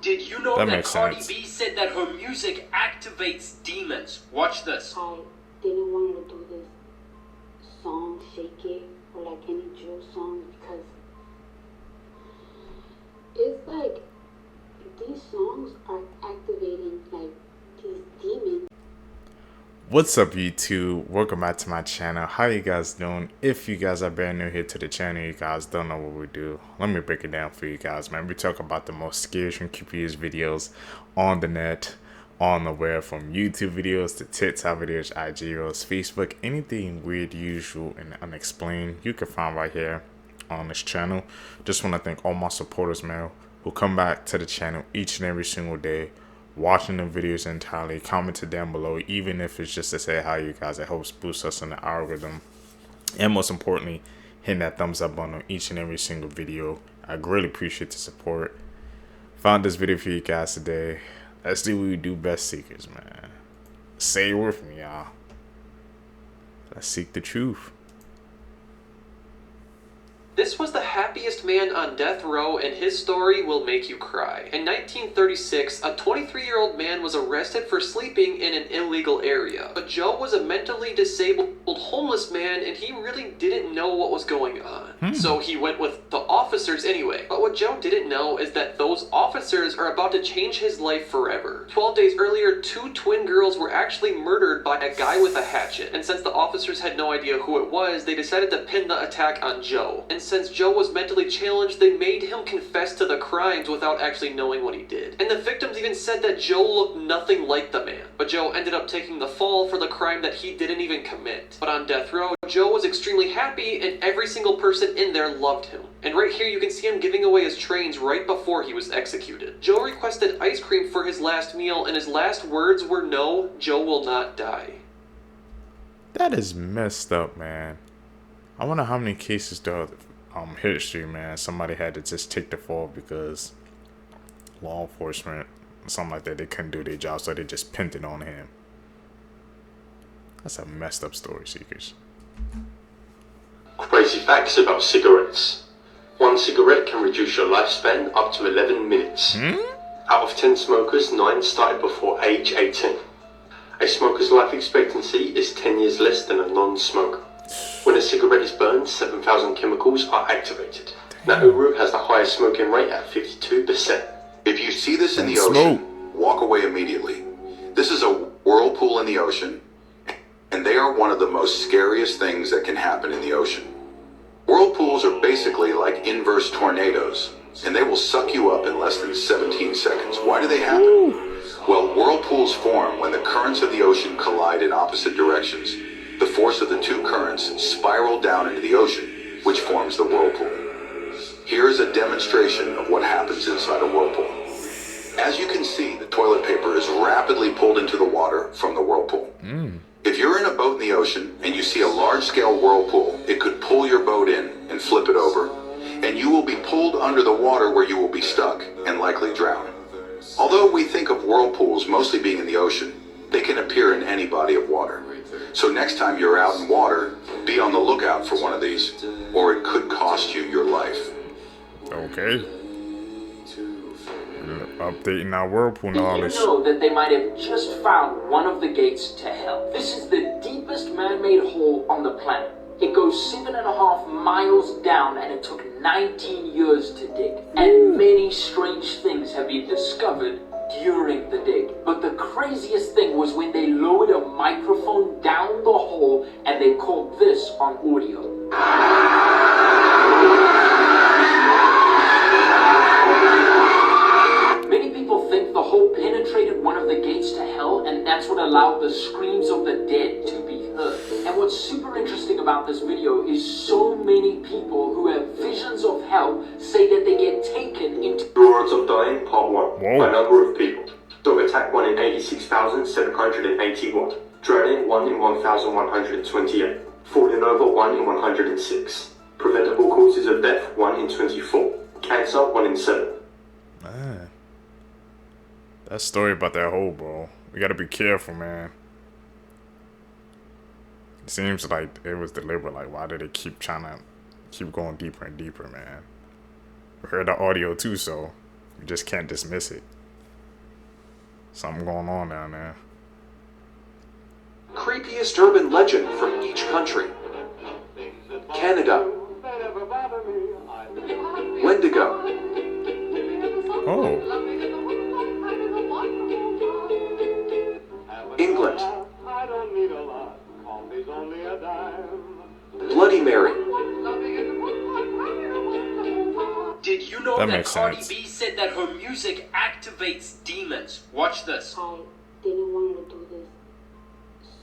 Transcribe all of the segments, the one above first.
Did you know That that makes Cardi sense. B said that her music activates demons? Watch this. I didn't want to do this song, Shake It, or like any drill song, because it's like these songs are activating like these demons. What's up, YouTube? Welcome back to my channel. How you guys doing? If you guys are brand new here to the channel, you guys don't know what we do. Let me break it down for you guys, man. We talk about the most scariest and creepiest videos on the net, on the web, from YouTube videos to TikTok videos, IG reels, Facebook, anything weird, usual, and unexplained, you can find right here on this channel. Just want to thank all my supporters, man, who come back to the channel each and every single day, watching the videos entirely, commented down below, even if it's just to say hi, you guys. It helps boost us in the algorithm, and most importantly, hitting that thumbs up button on each and every single video. I greatly appreciate the support. Found this video for you guys today. Let's do what we do best, seekers, man. Say it with me, y'all. Let's seek the truth. This was the happiest man on death row, and his story will make you cry. In 1936, a 23-year-old man was arrested for sleeping in an illegal area. But Joe was a mentally disabled homeless man, and he really didn't know what was going on. So he went with the officers anyway. But what Joe didn't know is that those officers are about to change his life forever. 12 days earlier, 2 twin girls were actually murdered by a guy with a hatchet. And since the officers had no idea who it was, they decided to pin the attack on Joe. And since Joe was mentally challenged, they made him confess to the crimes without actually knowing what he did. And the victims even said that Joe looked nothing like the man. But Joe ended up taking the fall for the crime that he didn't even commit. But on death row, Joe was extremely happy, and every single person in there loved him. And right here you can see him giving away his trains right before he was executed. Joe requested ice cream for his last meal, and his last words were, "No, Joe will not die." That is messed up, man. I wonder how many cases throughout history, man, somebody had to just take the fall because law enforcement, something like that, they couldn't do their job, so they just pinned it on him. That's a messed up story, seekers. Crazy facts about cigarettes. 1 cigarette can reduce your lifespan up to 11 minutes. Out of 10 smokers, 9 started before age 18. A smoker's life expectancy is 10 years less than a non-smoker. When a cigarette is burned, 7,000 chemicals are activated. Nauru has the highest smoking rate at 52%. If you see this in the ocean, walk away immediately. This is a whirlpool in the ocean, and they are one of the most scariest things that can happen in the ocean. Whirlpools are basically like inverse tornadoes, and they will suck you up in less than 17 seconds. Why do they happen? Well, whirlpools form when the currents of the ocean collide in opposite directions. The force of the 2 currents spiral down into the ocean, which forms the whirlpool. Here is a demonstration of what happens inside a whirlpool. As you can see, the toilet paper is rapidly pulled into the water from the whirlpool. If you're in a boat in the ocean and you see a large-scale whirlpool, it could pull your boat in and flip it over, and you will be pulled under the water where you will be stuck and likely drown. Although we think of whirlpools mostly being in the ocean, they can appear in any body of water. So next time you're out in water, be on the lookout for one of these, or it could cost you your life. Okay. Updating our whirlpool knowledge. Did you know that they might have just found one of the gates to hell? This is the deepest man-made hole on the planet. It goes 7.5 miles down, and it took 19 years to dig. And many strange things have been discovered during the dig. But the craziest thing was when they lowered a microphone down the hole, and they caught this on audio. Many people think the hole penetrated one of the gates to hell, and that's what allowed the screams of the dead to be heard. And what's super interesting about this video is so many people who have visions of hell say that they get taken into... Odds of dying, part 1. Whoa. By number of people. Dog attack 1 in 86,781. Drowning 1 in 1,128. Falling over 1 in 106. Preventable causes of death 1 in 24. Cancer 1 in 7. Man, that story about that hole, bro. We gotta be careful, man. It seems like it was deliberate. Like, why did they keep going deeper and deeper, man? We heard the audio too, so You just can't dismiss it. Something going on down there. Creepiest urban legend from each country. Canada. Wendigo. Oh. England. Bloody Mary. Did you know That that makes Cardi sense. B said that her music activates demons? Watch this. I didn't want to do this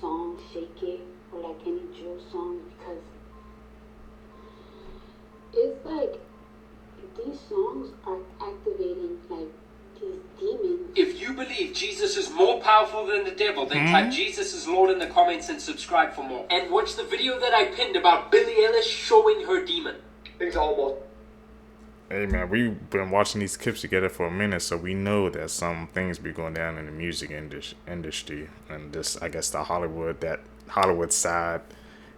song, Shake It, or like any drill song, because it's like these songs are activating like these demons. If you believe Jesus is more powerful than the devil, then type Jesus is Lord in the comments and subscribe for more. And watch the video that I pinned about Billie Eilish showing her demon. Things almost. Hey man, we've been watching these clips together for a minute, so we know that some things be going down in the music industry and this, I guess, the Hollywood side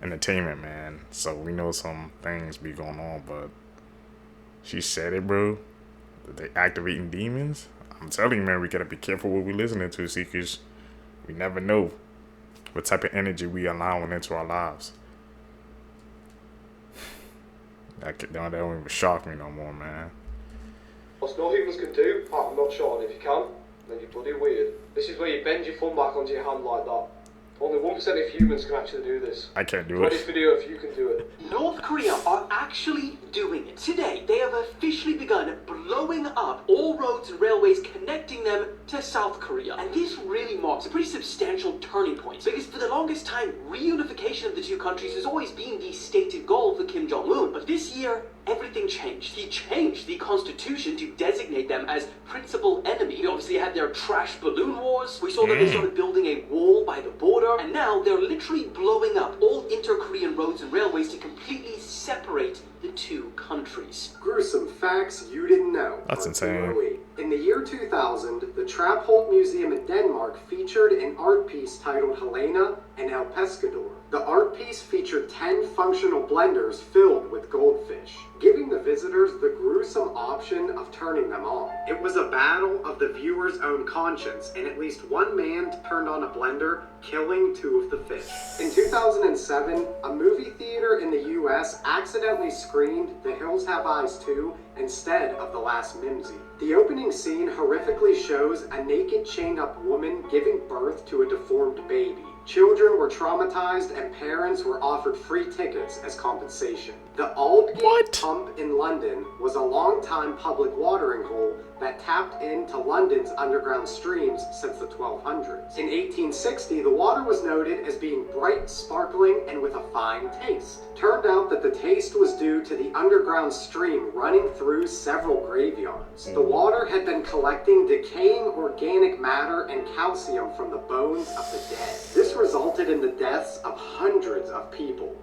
entertainment, man. So we know some things be going on, but she said it, bro. They activating demons. I'm telling you, man, we gotta be careful what we listening to, see, cause we never know what type of energy we allowing into our lives. That don't even shock me no more, man. What's no humans can do? I'm not sure, and if you can, then you're bloody weird. This is where you bend your thumb back onto your hand like that. Only 1% of humans can actually do this. I can't do Try it. this video if you can do it. North Korea are actually doing it. Today, they have officially begun blowing up all roads and railways connecting them to South Korea. And this really marks a pretty substantial turning point, because for the longest time, reunification of the two countries has always been the stated goal for Kim Jong-un. But this year, everything changed. He changed the constitution to designate them as principal enemy. They obviously had their trash balloon wars. We saw that they started building a wall by the border, and now they're literally blowing up all inter-Korean roads and railways to completely separate the two countries. Gruesome facts you didn't know. That's on insane. 208. In the year 2000, the Trapholt Museum in Denmark featured an art piece titled Helena and El Pescador. The art piece featured 10 functional blenders filled with goldfish, giving the visitors the gruesome option of turning them on. It was a battle of the viewer's own conscience, and at least one man turned on a blender, killing 2 of the fish. In 2007, a movie theater in the US accidentally screened The Hills Have Eyes 2 instead of The Last Mimsy. The opening scene horrifically shows a naked chained-up woman giving birth to a deformed baby. Children were traumatized and parents were offered free tickets as compensation. The Aldgate Pump in London was a long-time public watering hole that tapped into London's underground streams since the 1200s. In 1860, the water was noted as being bright, sparkling, and with a fine taste. Turned out that the taste was due to the underground stream running through several graveyards. The water had been collecting decaying organic matter and calcium from the bones of the dead. This resulted in the deaths of hundreds of people.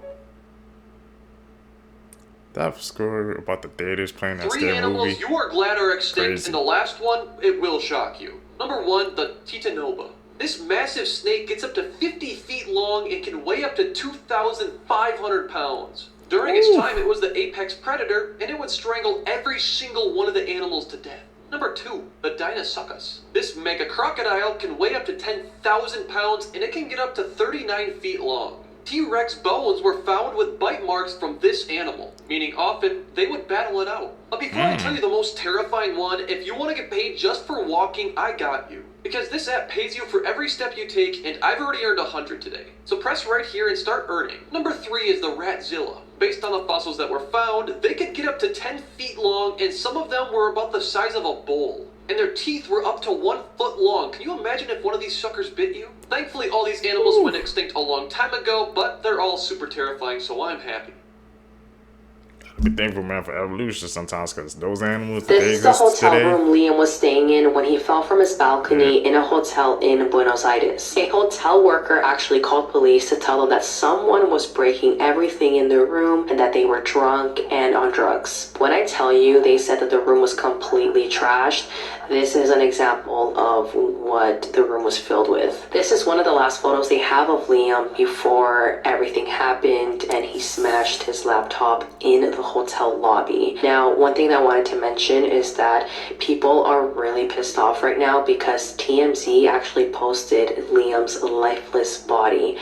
That story about the theaters playing that 3 scary animals movie. you are glad are extinct, Crazy. and the last one, it will shock you. Number 1, the Titanoba. This massive snake gets up to 50 feet long and can weigh up to 2,500 pounds. During its time, it was the apex predator, and it would strangle every single one of the animals to death. Number 2, the Deinosuchus. This mega crocodile can weigh up to 10,000 pounds, and it can get up to 39 feet long. T-Rex bones were found with bite marks from this animal, meaning often they would battle it out. But before I tell you the most terrifying one, if you want to get paid just for walking, I got you. Because this app pays you for every step you take, and I've already earned 100 today. So press right here and start earning. Number 3 is the Ratzilla. Based on the fossils that were found, they could get up to 10 feet long, and some of them were about the size of a bowl. And their teeth were up to 1 foot long. Can you imagine if one of these suckers bit you? Thankfully, all these animals went extinct a long time ago, but they're all super terrifying, so I'm happy. Be thankful, man, for evolution sometimes, because those animals, This they is the exist hotel today. room Liam was staying in when he fell from his balcony in a hotel in Buenos Aires. A hotel worker actually called police to tell them that someone was breaking everything in the room and that they were drunk and on drugs. When I tell you they said that the room was completely trashed, this is an example of what the room was filled with. This is one of the last photos they have of Liam before everything happened and he smashed his laptop in the hotel lobby. Now, one thing that I wanted to mention is that people are really pissed off right now because TMZ actually posted Liam's lifeless body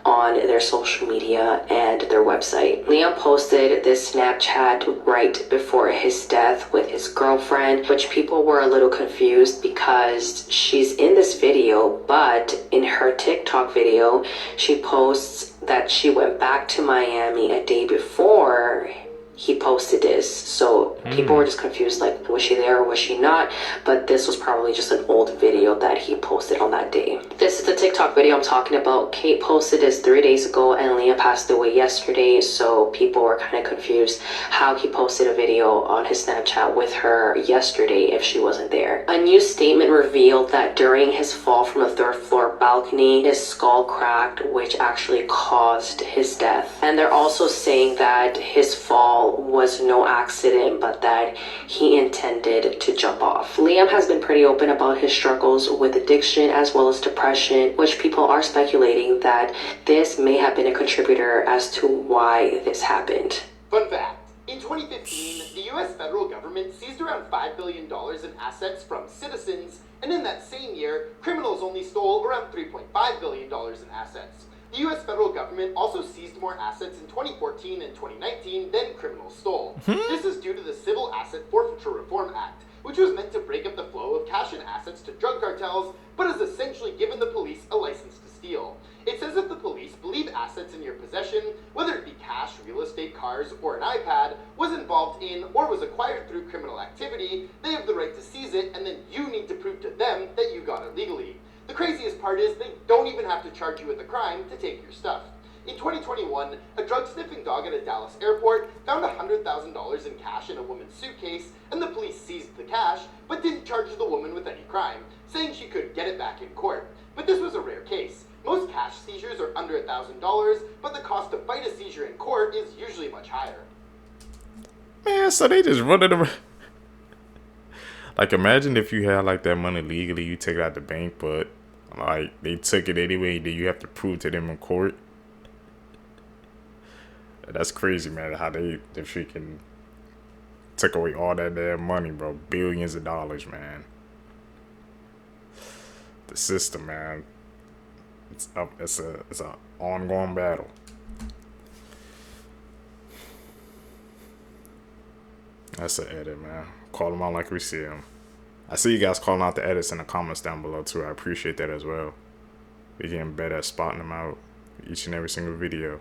on their social media and their website. Liam posted this Snapchat right before his death with his girlfriend, which people were a little confused because she's in this video, but in her TikTok video, she posts that she went back to Miami a day before he posted this. So people were just confused, like, was she there or was she not? But this was probably just an old video that he posted on that day. This is the TikTok video I'm talking about. Kate posted this 3 days ago and Liam passed away yesterday, so people were kind of confused how he posted a video on his Snapchat with her yesterday if she wasn't there. A new statement revealed that during his fall from the 3rd floor balcony, his skull cracked, which actually caused his death. And they're also saying that his fall was no accident, but that he intended to jump off. Liam has been pretty open about his struggles with addiction as well as depression, which people are speculating that this may have been a contributor as to why this happened. Fun fact. In 2015, the US federal government seized around $5 billion in assets from citizens, and in that same year, criminals only stole around $3.5 billion in assets. The US federal government also seized more assets in 2014 and 2019 than criminals stole. This is due to the Civil Asset Forfeiture Reform Act, which was meant to break up the flow of cash and assets to drug cartels, but has essentially given the police a license to steal. It says if the police believe assets in your possession, whether it be cash, real estate, cars, or an iPad, was involved in or was acquired through criminal activity, they have the right to seize it, and then you need to prove to them that you got it legally. The craziest part is they don't even have to charge you with a crime to take your stuff. In 2021, a drug-sniffing dog at a Dallas airport found $100,000 in cash in a woman's suitcase, and the police seized the cash, but didn't charge the woman with any crime, saying she could get it back in court. But this was a rare case. Most cash seizures are under $1,000, but the cost to fight a seizure in court is usually much higher. Man, so they just run it around. Like, imagine if you had, like, that money legally, you take it out the bank, but, like, they took it anyway, then you have to prove to them in court. That's crazy, man, how they freaking took away all that damn money, bro. Billions of dollars, man. The system, man. It's up. It's a ongoing battle. That's an edit, man. Call them out like we see them. I see you guys calling out the edits in the comments down below too. I appreciate that as well. We're getting better at spotting them out each and every single video.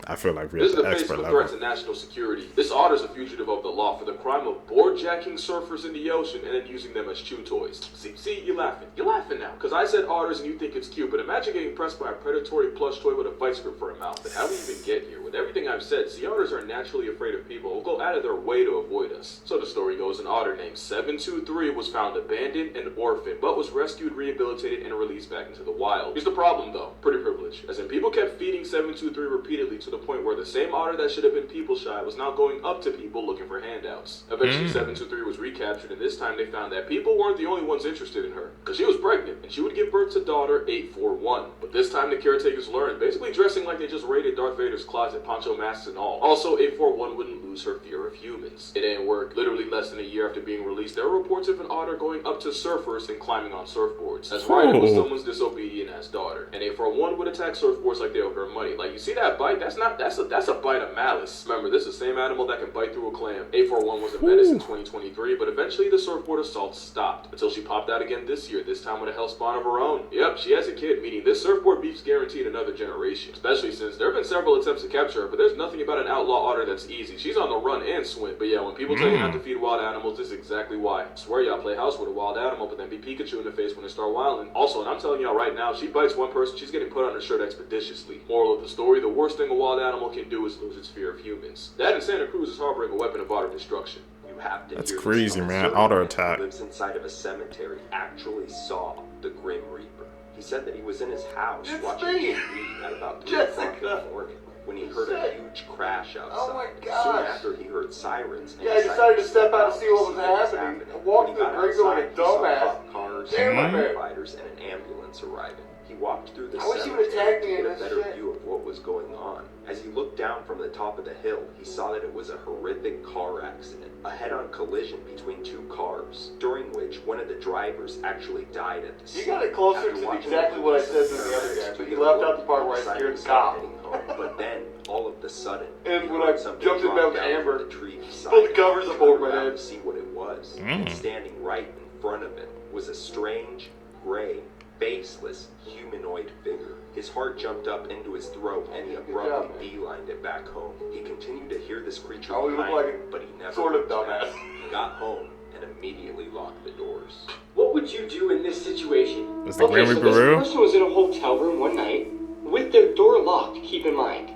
I feel like we're at the expert level. This is the face of a threat to national security. This Otter's a fugitive of the law for the crime of boardjacking surfers in the ocean and then using them as chew toys. See, you're laughing. You're laughing now, because I said otters and you think it's cute, but imagine getting pressed by a predatory plush toy with a vice grip for a mouth. And how do we even get here? With everything I've said, sea otters are naturally afraid of people who go out of their way to avoid us. So the story goes, an otter named 723 was found abandoned and orphaned, but was rescued, rehabilitated, and released back into the wild. Here's the problem though, pretty privilege. As in, people kept feeding 723 repeatedly to the point where the same otter that should have been people shy was now going up to people looking for handouts. Eventually 723 was recaptured, and this time they found that people weren't the only ones interested in her, because she was pregnant and she would give birth to daughter 841. But this time the caretakers learned, basically dressing like they just raided Darth Vader's closet, poncho masks and all. Also, 841 wouldn't lose her fear of humans. It didn't work. Literally less than a year after being released, there were reports of an otter going up to surfers and climbing on surfboards. That's right, it was someone's disobedient ass daughter. And 841 would attack surfboards like they owed her money. Like, you see that bite? That's a bite of malice. Remember, this is the same animal that can bite through a clam. 841 was a menace in 2023, but eventually the surfboard assaults stopped until she popped out again this year, this time with a hellspawn of her own. Yep, she has a kid, meaning this surfboard beef's guaranteed another generation. Especially since there have been several attempts to capture her, but there's nothing about an outlaw otter that's easy. She's on the run and swim. But yeah, when people tell you not to feed wild animals, this is exactly why. I swear y'all play house with a wild animal, but then be Pikachu in the face when they start wilding. Also, and I'm telling y'all right now, she bites one person, she's getting put on her shirt expeditiously. Moral of the story, the worst thing a wild animal can do is lose its fear of humans. That in Santa Cruz is harboring a weapon of otter destruction. You have to That's hear crazy, this. man. Otter attack. Who lives inside of a cemetery actually saw the Grim Reaper. He said that he was in his house watching TV at about 3 o'clock in the morning when he heard a huge crash outside. Oh my gosh. Soon after, he heard sirens. And I decided to step out and see what was happening. I walked through the break like a dumbass. cars, firefighters, and an ambulance arriving. He walked through the I wish he would cemetery attack me to in get a this better shit. view of what was going on. As he looked down from the top of the hill, he saw that it was a horrific car accident, a head-on collision between two cars, during which one of the drivers actually died at the scene. You got it closer After to watching exactly what I said than the other guy, but you left out the part where I scared the cop. But then, all of the sudden, And he when heard I something jumped in drop Mount down Amber, from the tree beside pulled the him. covers He up over turned my around head. to see what it was. And standing right in front of him was a strange, gray, faceless, humanoid figure. His heart jumped up into his throat, and he abruptly beelined it back home. He continued to hear this creature Oh, he looked behind like him, but he never sort of looked back. dumbass. He got home and immediately locked the doors. What would you do in this situation? Is the Grim Reaper this real? person was in a hotel room one night with their door locked, keep in mind.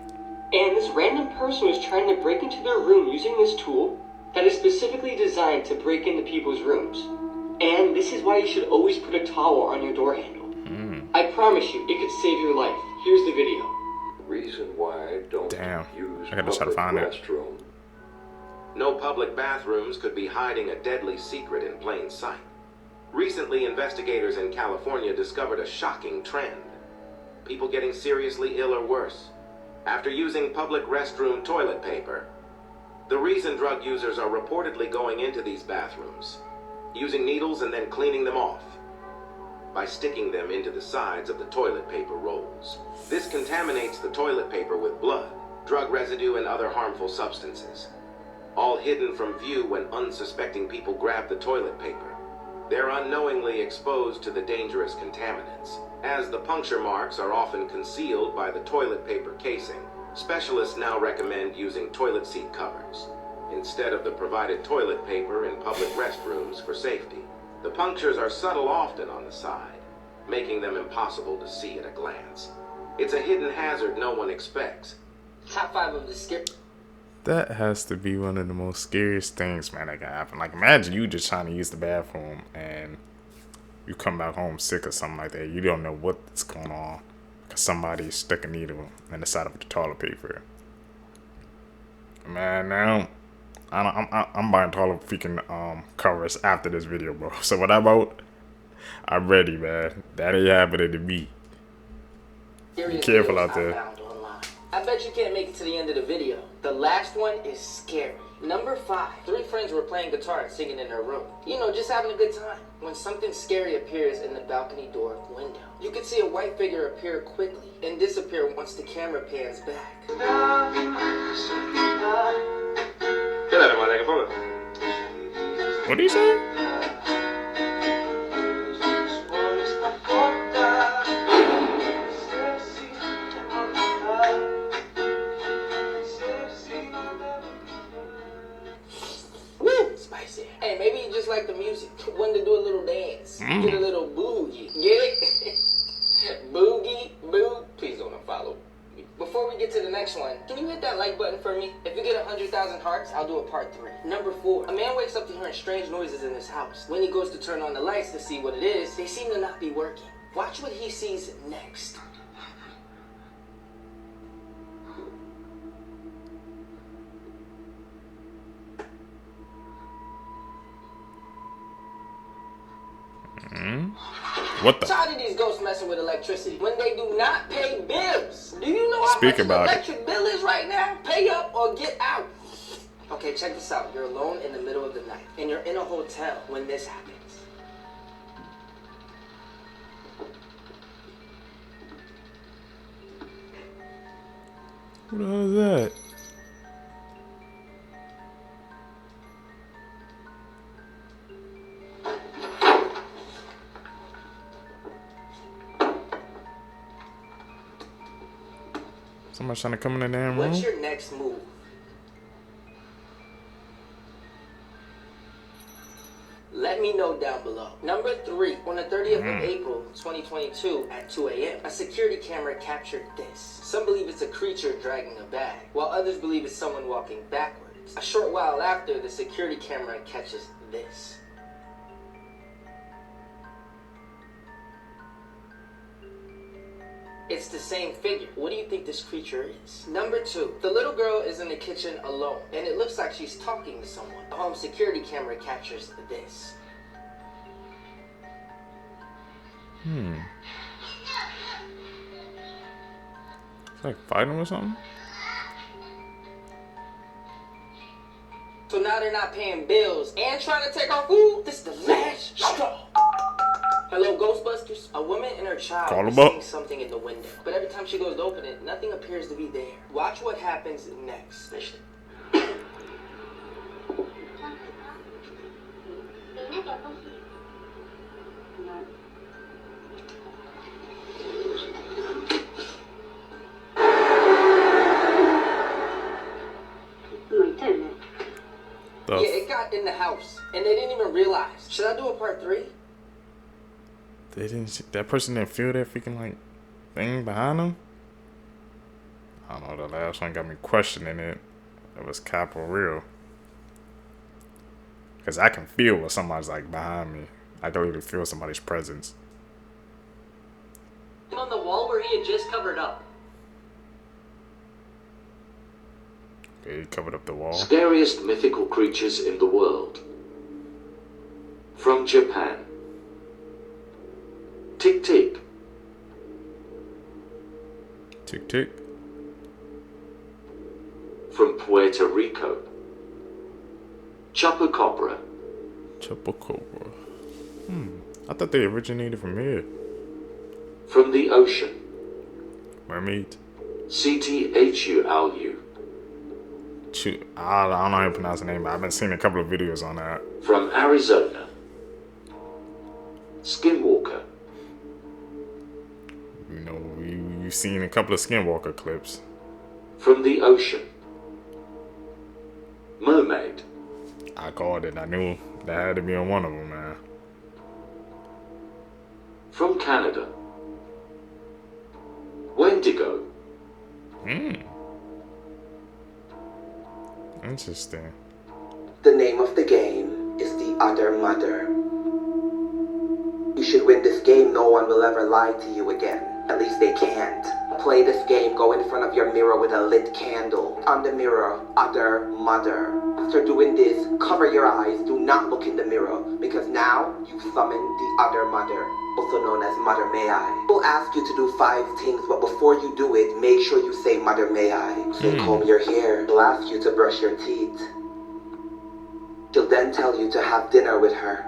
And this random person was trying to break into their room using this tool that is specifically designed to break into people's rooms. And this is why you should always put a towel on your door handle. I promise you, it could save your life. Here's the video. Reason why I don't use I gotta try to find it. restroom. No public bathrooms could be hiding a deadly secret in plain sight. Recently, investigators in California discovered a shocking trend. People getting seriously ill or worse after using public restroom toilet paper. The reason drug users are reportedly going into these bathrooms, using needles and then cleaning them off by sticking them into the sides of the toilet paper rolls. This contaminates the toilet paper with blood, drug residue, and other harmful substances, all hidden from view when unsuspecting people grab the toilet paper. They're unknowingly exposed to the dangerous contaminants. As the puncture marks are often concealed by the toilet paper casing, specialists now recommend using toilet seat covers instead of the provided toilet paper in public restrooms for safety. The punctures are subtle often on the side, making them impossible to see at a glance. It's a hidden hazard no one expects. Top 5 of the skip. That has to be one of the most scariest things, man, that can happen. Like, imagine you just trying to use the bathroom and you come back home sick or something like that. You don't know what's going on because somebody stuck a needle in the side of the toilet paper. Man, now I'm buying toilet freaking covers after this video, bro. So what I wrote, I'm ready, man. That ain't happening to me. Be careful out there. I bet you can't make it to the end of the video. The last one is scary. Number 5. 3 friends were playing guitar and singing in their room. You know, just having a good time. When something scary appears in the balcony door window. You can see a white figure appear quickly and disappear once the camera pans back. What do you say? Woo! Spicy. Hey, maybe you just like the music. Wanted to do a little dance. Get a little boogie. Get it? Boogie, boo. Please don't unfollow me. Before we get to the next one, can you hit that like button for me? If you get 100,000 hearts, I'll do a part 3. Number 4. A man wakes up to hearing strange noises in his house. When he goes to turn on the lights to see what it is, they seem to not be working. Watch what he sees next. What the? Tired of these ghosts messing with electricity when they do not pay bills. Do you know how Speak much about an it. electric bill is right now? Pay up or get out. Okay, check this out. You're alone in the middle of the night, and you're in a hotel when this happens. What the hell is that? Somebody's trying to come in the damn room. What's your next move? Let me know down below. Number 3, on the 30th of April, 2022 at 2 a.m., a security camera captured this. Some believe it's a creature dragging a bag, while others believe it's someone walking backwards. A short while after, the security camera catches this. It's the same figure. What do you think this creature is? Number 2, the little girl is in the kitchen alone, and it looks like she's talking to someone. A home security camera captures this. It's like fighting or something? So now they're not paying bills and trying to take our food? This is the last straw. Hello, Ghostbusters. A woman and her child is seeing something in the window. But every time she goes to open it, nothing appears to be there. Watch what happens next. Yeah, it got in the house, and they didn't even realize. Should I do a part 3? They didn't. That person didn't feel that freaking like thing behind them. I don't know. The last one got me questioning it. It was cap or real. Cause I can feel what somebody's like behind me. I can really feel somebody's presence. On the wall where he had just covered up. Okay, he covered up the wall. Scariest mythical creatures in the world. From Japan. Tick tick. Tick tick. From Puerto Rico. Chupacabra. Chupacabra. I thought they originated from here. From the ocean. Mermaid. CTHULU. I don't know how to pronounce the name, but I've been seeing a couple of videos on that. From Arizona. Skinwalker. You know, you've seen a couple of Skinwalker clips. From the ocean. Mermaid. I called it. I knew that had to be on one of them, man. From Canada. Wendigo. Interesting. The name of the game is the Other Mother. You should win this game, no one will ever lie to you again. At least they can't. Play this game, go in front of your mirror with a lit candle. On the mirror, Other Mother. After doing this, cover your eyes, do not look in the mirror, because now you've summoned the Other Mother, also known as Mother May I. We'll ask you to do 5 things, but before you do it, make sure you say Mother May I. She'll comb your hair. She'll ask you to brush your teeth. She'll then tell you to have dinner with her.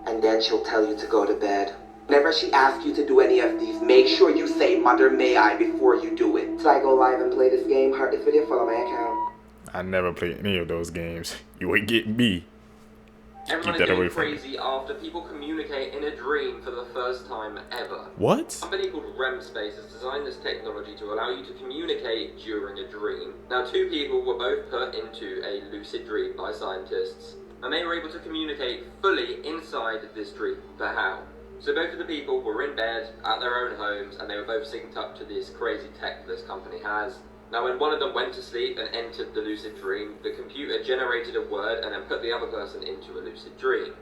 And then she'll tell you to go to bed. Whenever she asks you to do any of these, make sure you say Mother May I before you do it. Should I go live and play this game? Heart this video, follow my account. I never played any of those games. You would get me. Everyone is getting crazy after people communicate in a dream for the first time ever. What? A company called REM Space has designed this technology to allow you to communicate during a dream. Now, 2 people were both put into a lucid dream by scientists, and they were able to communicate fully inside this dream. But how? So both of the people were in bed at their own homes, and they were both synced up to this crazy tech this company has. Now, when one of them went to sleep and entered the lucid dream, the computer generated a word and then put the other person into a lucid dream.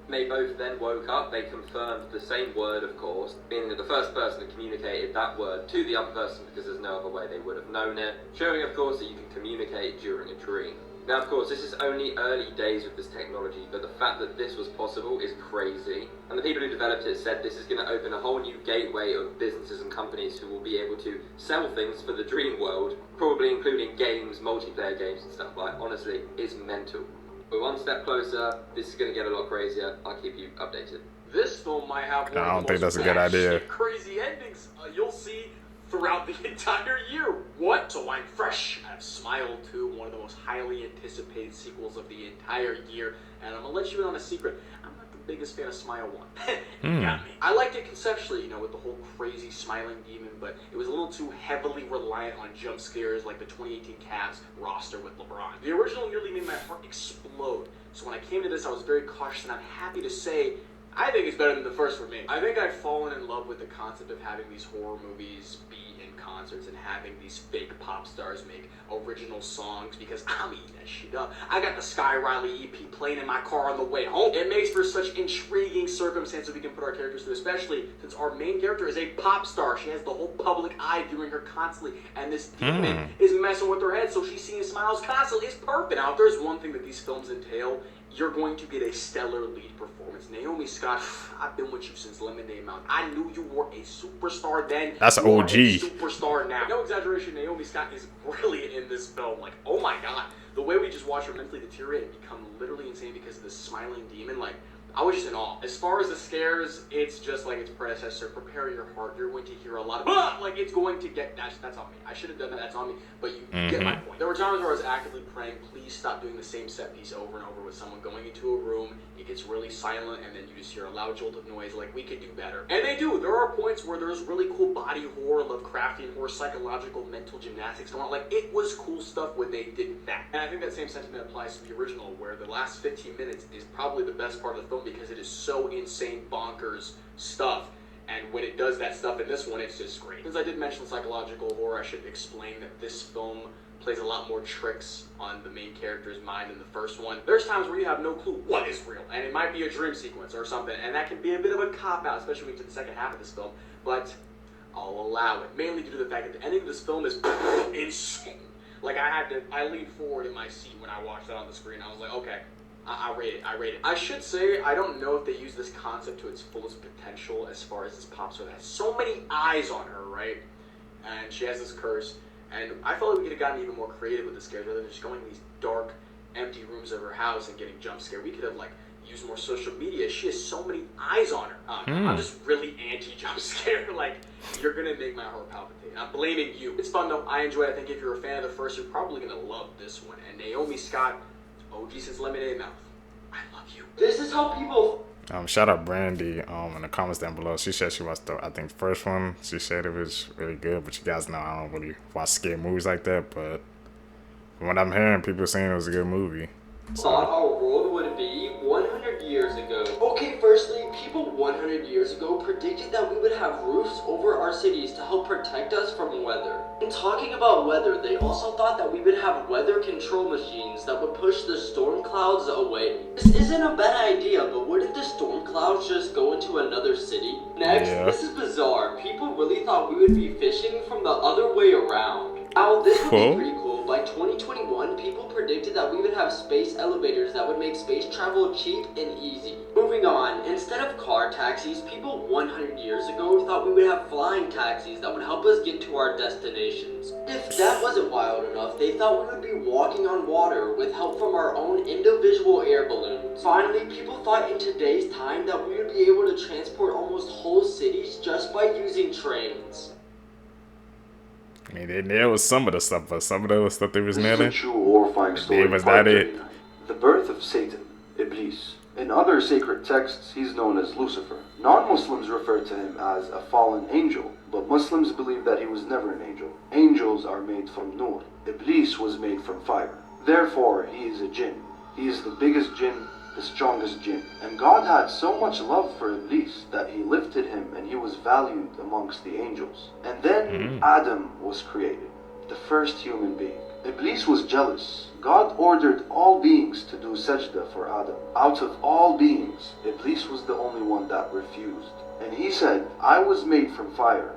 They both then woke up, they confirmed the same word, of course, meaning that the first person had communicated that word to the other person because there's no other way they would have known it, showing, of course, that you can communicate during a dream. Now, of course, this is only early days with this technology, but the fact that this was possible is crazy. And the people who developed it said this is going to open a whole new gateway of businesses and companies who will be able to sell things for the dream world, probably including games, multiplayer games and stuff. Like, honestly, it's mental. We're one step closer. This is going to get a lot crazier. I'll keep you updated. This film might have one I don't of the think most that's a good idea. crazy endings you'll see throughout the entire year. What? So I'm fresh. I have Smile 2, one of the most highly anticipated sequels of the entire year, and I'm gonna let you in on a secret. I'm not the biggest fan of Smile 1. You got me. I liked it conceptually, you know, with the whole crazy smiling demon, but it was a little too heavily reliant on jump scares like the 2018 Cavs roster with LeBron. The original nearly made my heart explode. So when I came to this, I was very cautious, and I'm happy to say I think it's better than the first for me. I think I've fallen in love with the concept of having these horror movies be in concerts and having these fake pop stars make original songs, because I'm eating that shit up. I got the Sky Riley EP playing in my car on the way home. It makes for such intriguing circumstances we can put our characters through, especially since our main character is a pop star. She has the whole public eye viewing her constantly, and this demon is messing with her head, so she's seeing smiles constantly. It's perfect. Now, if there's one thing that these films entail, you're going to get a stellar lead performance. Naomi Scott, I've been with you since Lemonade Mouth. I knew you were a superstar then. That's an You are OG. a superstar now. No exaggeration, Naomi Scott is brilliant in this film. Like, oh my god. The way we just watch her mentally deteriorate and become literally insane because of this smiling demon, like, I was just in awe. As far as the scares, it's just like its predecessor. Prepare your heart. You're going to hear a lot of like it's going to get that's on me. I should have done that. That's on me. But you get my point. There were times where I was actively praying, please stop doing the same set piece over and over with someone going into a room. It gets really silent, and then you just hear a loud jolt of noise. Like, we could do better, and they do. There are points where there's really cool body horror, Lovecraftian horror, psychological, mental gymnastics going on. Like, it was cool stuff when they did that. And I think that same sentiment applies to the original, where the last 15 minutes is probably the best part of the film because it is so insane, bonkers stuff. And when it does that stuff in this one, it's just great. Since I did mention psychological horror, I should explain that this film plays a lot more tricks on the main character's mind than the first one. There's times where you have no clue what is real, and it might be a dream sequence or something, and that can be a bit of a cop-out, especially when you get to the second half of this film, but I'll allow it, mainly due to the fact that the ending of this film is insane. Like, I leaned forward in my seat when I watched that on the screen. I was like, okay, I rate it. I should say, I don't know if they use this concept to its fullest potential as far as this pop star that has so many eyes on her, right? And she has this curse. And I felt like we could have gotten even more creative with the scares rather than just going to these dark, empty rooms of her house and getting jump scared. We could have, like, used more social media. She has so many eyes on her. I'm just really anti-jump scare. Like, you're going to make my heart palpitate. I'm blaming you. It's fun, though. I enjoy it. I think if you're a fan of the first, you're probably going to love this one. And Naomi Scott, OG since Lemonade Mouth. I love you. This is how people... Shout out Brandy in the comments down below. She said she watched the first one. She said it was really good, but you guys know I don't really watch scary movies like that. But from what I'm hearing, people saying it was a good movie. Thought our world would be 100 years ago. Okay, firstly, people 100 years ago predicted that we would have roofs over our cities to help protect us from weather. And talking about weather, they also thought that we would have weather control machines that would push the storm clouds away. This isn't a bad idea, but wouldn't the storm clouds just go into another city? Next, this is bizarre. People really thought we would be fishing from the other way around. Now, this would be pretty cool. By 2021, people predicted that we would have space elevators that would make space travel cheap and easy. Moving on, instead of car taxis, people 100 years ago thought we would have flying taxis that would help us get to our destinations. If that wasn't wild enough, they thought we would be walking on water with help from our own individual air balloons. Finally, people thought in today's time that we would be able to transport almost whole cities just by using trains. I mean, they nailed some of the stuff, but some of the stuff they was nailing. This is a true horrifying story. Was that it? The birth of Satan, Iblis. In other sacred texts, he's known as Lucifer. Non-Muslims refer to him as a fallen angel, but Muslims believe that he was never an angel. Angels are made from nur. Iblis was made from fire. Therefore, he is a jinn. He is the biggest jinn, the strongest jinn. And God had so much love for Iblis that he lifted him and he was valued amongst the angels. And then Adam was created, the first human being. Iblis was jealous. God ordered all beings to do sajda for Adam. Out of all beings, Iblis was the only one that refused. And he said, I was made from fire.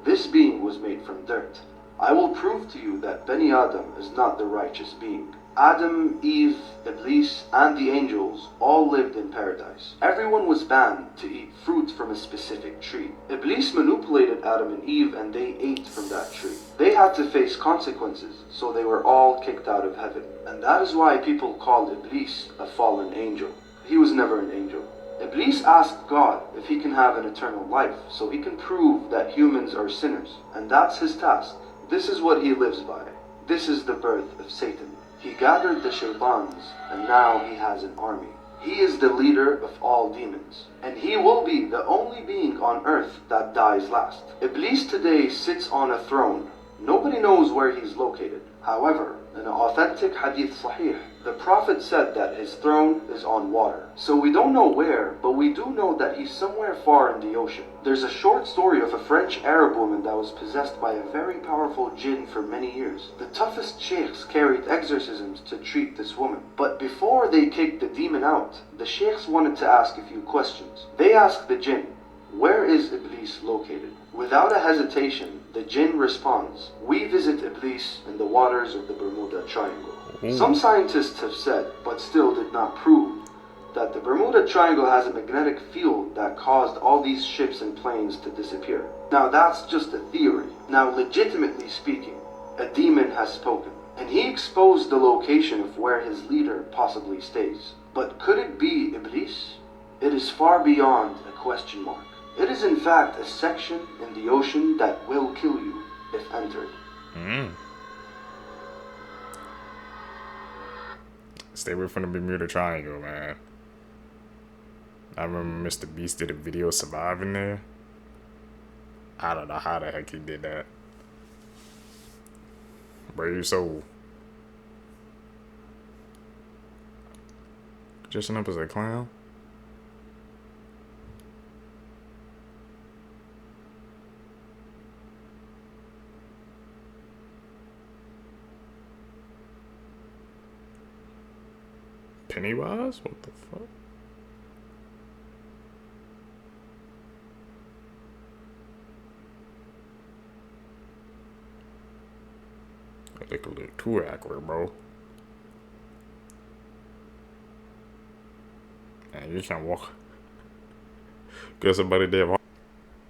This being was made from dirt. I will prove to you that Bani Adam is not the righteous being. Adam, Eve, Iblis, and the angels all lived in paradise. Everyone was banned to eat fruit from a specific tree. Iblis manipulated Adam and Eve and they ate from that tree. They had to face consequences, so they were all kicked out of heaven. And that is why people called Iblis a fallen angel. He was never an angel. Iblis asked God if he can have an eternal life, so he can prove that humans are sinners. And that's his task. This is what he lives by. This is the birth of Satan. He gathered the shaitans, and now he has an army. He is the leader of all demons, and he will be the only being on earth that dies last. Iblis today sits on a throne. Nobody knows where he's located. However, in an authentic hadith sahih, the Prophet said that his throne is on water. So we don't know where, but we do know that he's somewhere far in the ocean. There's a short story of a French Arab woman that was possessed by a very powerful jinn for many years. The toughest sheikhs carried exorcisms to treat this woman. But before they kicked the demon out, the sheikhs wanted to ask a few questions. They asked the jinn, where is Iblis located? Without a hesitation, the jinn responds, we visit Iblis in the waters of the Bermuda Triangle. Some scientists have said, but still did not prove, that the Bermuda Triangle has a magnetic field that caused all these ships and planes to disappear. Now that's just a theory. Now legitimately speaking, a demon has spoken, and he exposed the location of where his leader possibly stays. But could it be Iblis? It is far beyond a question mark. It is in fact a section in the ocean that will kill you if entered. Stay away from the Bermuda Triangle, man. I remember Mr. Beast did a video surviving there. I don't know how the heck he did that. Brave soul. Dressing up as a clown? Pennywise? What the fuck? I think a little too accurate, bro. Man, you can't walk. Get somebody there.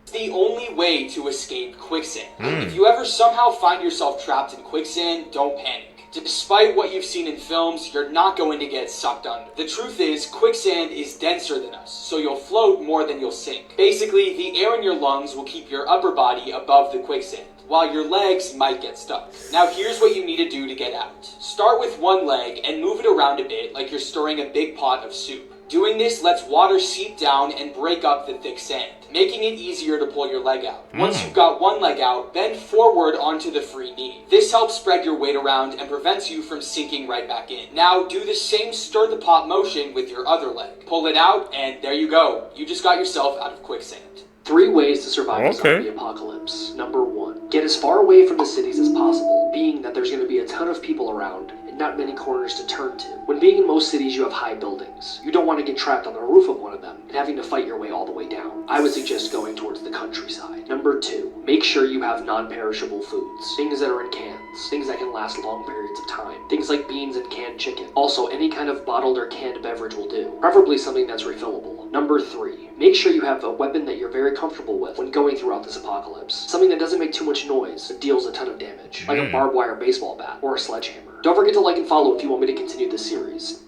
It's the only way to escape quicksand. If you ever somehow find yourself trapped in quicksand, don't panic. Despite what you've seen in films, you're not going to get sucked under. The truth is, quicksand is denser than us, so you'll float more than you'll sink. Basically, the air in your lungs will keep your upper body above the quicksand, while your legs might get stuck. Now here's what you need to do to get out. Start with one leg and move it around a bit like you're stirring a big pot of soup. Doing this lets water seep down and break up the thick sand, making it easier to pull your leg out. Once you've got one leg out, bend forward onto the free knee. This helps spread your weight around and prevents you from sinking right back in. Now do the same stir the pot motion with your other leg. Pull it out and there you go. You just got yourself out of quicksand. 3 ways to survive a zombie apocalypse. Number 1, get as far away from the cities as possible, being that there's going to be a ton of people around and not many corners to turn to. When being in most cities, you have high buildings. You don't want to get trapped on the roof of one of them and having to fight your way all the way down. I would suggest going towards the countryside. Number 2, make sure you have non-perishable foods. Things that are in cans, things that can last long periods of time. Things like beans and canned chicken. Also, any kind of bottled or canned beverage will do. Preferably something that's refillable. Number 3, make sure you have a weapon that you're very comfortable with when going throughout this apocalypse. Something that doesn't make too much noise but deals a ton of damage, like a barbed wire baseball bat or a sledgehammer. Don't forget to like and follow if you want me to continue this series.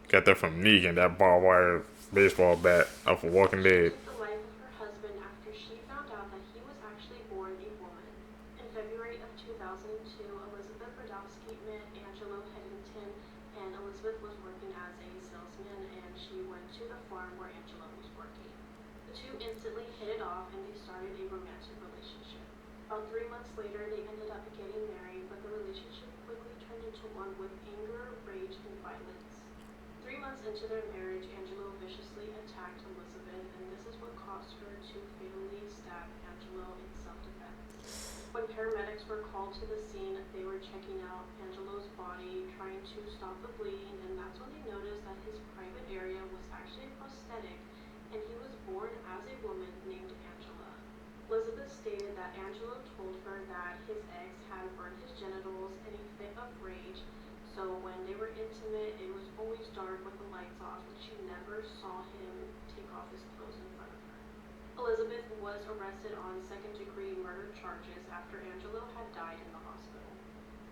Got that from Negan, that barbed wire baseball bat off of Walking Dead. The life of her husband after she found out that he was actually born a woman. In February of 2002, Elizabeth Radowski met Angelo Headington, and Elizabeth was working as a salesman, and she went to the farm where Angelo was working. The two instantly hit it off, and they started a romantic relationship. About 3 months later, they ended up getting married, but the relationship quickly turned into one with anger, rage, and violence. 3 months into their marriage, Angelo viciously attacked Elizabeth, and this is what caused her to fatally stab Angelo in self-defense. When paramedics were called to the scene, they were checking out Angelo's body, trying to stop the bleeding, and that's when they noticed that his private area was actually a prosthetic, and he was born as a woman named Angela. Elizabeth stated that Angelo told her that his ex had burned his genitals in a fit of rage, so when they were intimate, it was always dark with the lights off, and she never saw him take off his clothes in front of her. Elizabeth was arrested on second-degree murder charges after Angelo had died in the hospital.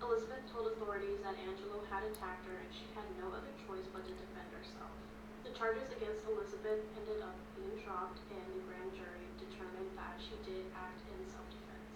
Elizabeth told authorities that Angelo had attacked her and she had no other choice but to defend herself. The charges against Elizabeth ended up being dropped, and the grand jury determined that she did act in self-defense.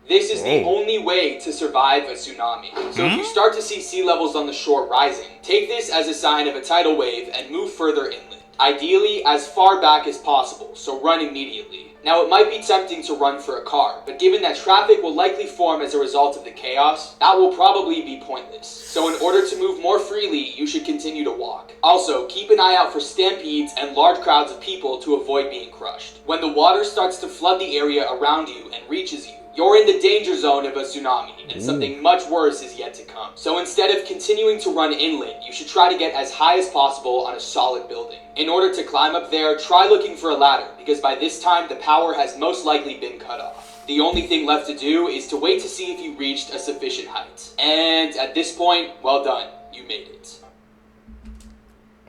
This is the only way to survive a tsunami. So if you start to see sea levels on the shore rising, take this as a sign of a tidal wave and move further inland. Ideally, as far back as possible, so run immediately. Now it might be tempting to run for a car, but given that traffic will likely form as a result of the chaos, that will probably be pointless. So in order to move more freely, you should continue to walk. Also, keep an eye out for stampedes and large crowds of people to avoid being crushed. When the water starts to flood the area around you and reaches you, you're in the danger zone of a tsunami, and something much worse is yet to come. So instead of continuing to run inland, you should try to get as high as possible on a solid building. In order to climb up there, try looking for a ladder, because by this time the power has most likely been cut off. The only thing left to do is to wait to see if you reached a sufficient height. And at this point, well done. You made it.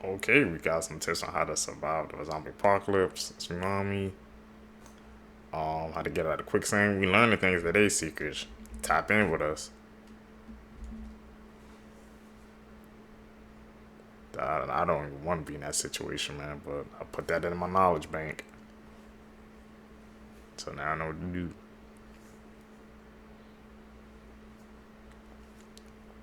Okay, we got some tips on how to survive the zombie apocalypse, tsunami, how to get out of quicksand. We learn the things that they secrets. Tap in with us. I don't even want to be in that situation, man, but I put that in my knowledge bank. So now I know what to do.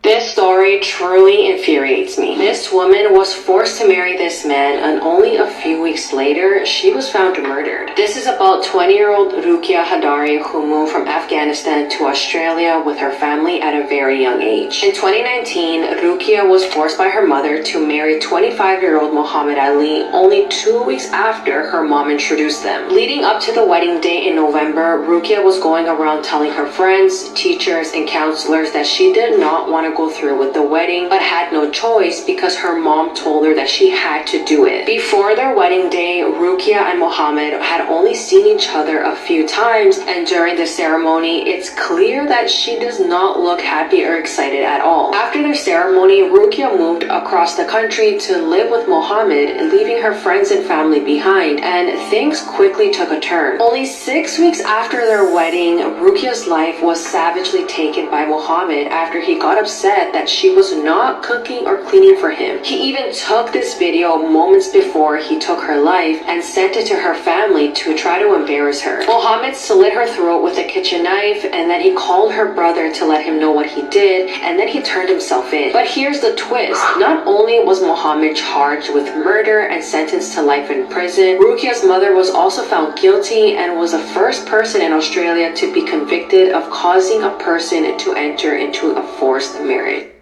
This story truly infuriates me. This woman was forced to marry this man, and only a few weeks later, she was found murdered. This is about 20-year-old Rukia Hadari, who moved from Afghanistan to Australia with her family at a very young age. In 2019, Rukia was forced by her mother to marry 25-year-old Muhammad Ali only 2 weeks after her mom introduced them. Leading up to the wedding day in November, Rukia was going around telling her friends, teachers, and counselors that she did not want to go through with the wedding, but had no choice because her mom told her that she had to do it. Before their wedding day, Rukia and Muhammad had only seen each other a few times, and during the ceremony, it's clear that she does not look happy or excited at all. After their ceremony, Rukia moved across the country to live with Muhammad, leaving her friends and family behind, and things quickly took a turn. Only 6 weeks after their wedding, Rukia's life was savagely taken by Muhammad after he got upset that she was not cooking or cleaning for him. He even took this video moments before he took her life and sent it to her family to try to embarrass her. Muhammad slit her throat with a kitchen knife, and then he called her brother to let him know what he did, and then he turned himself in. But here's the twist. Not only was Muhammad charged with murder and sentenced to life in prison, Rukia's mother was also found guilty and was the first person in Australia to be convicted of causing a person to enter into a forced marriage.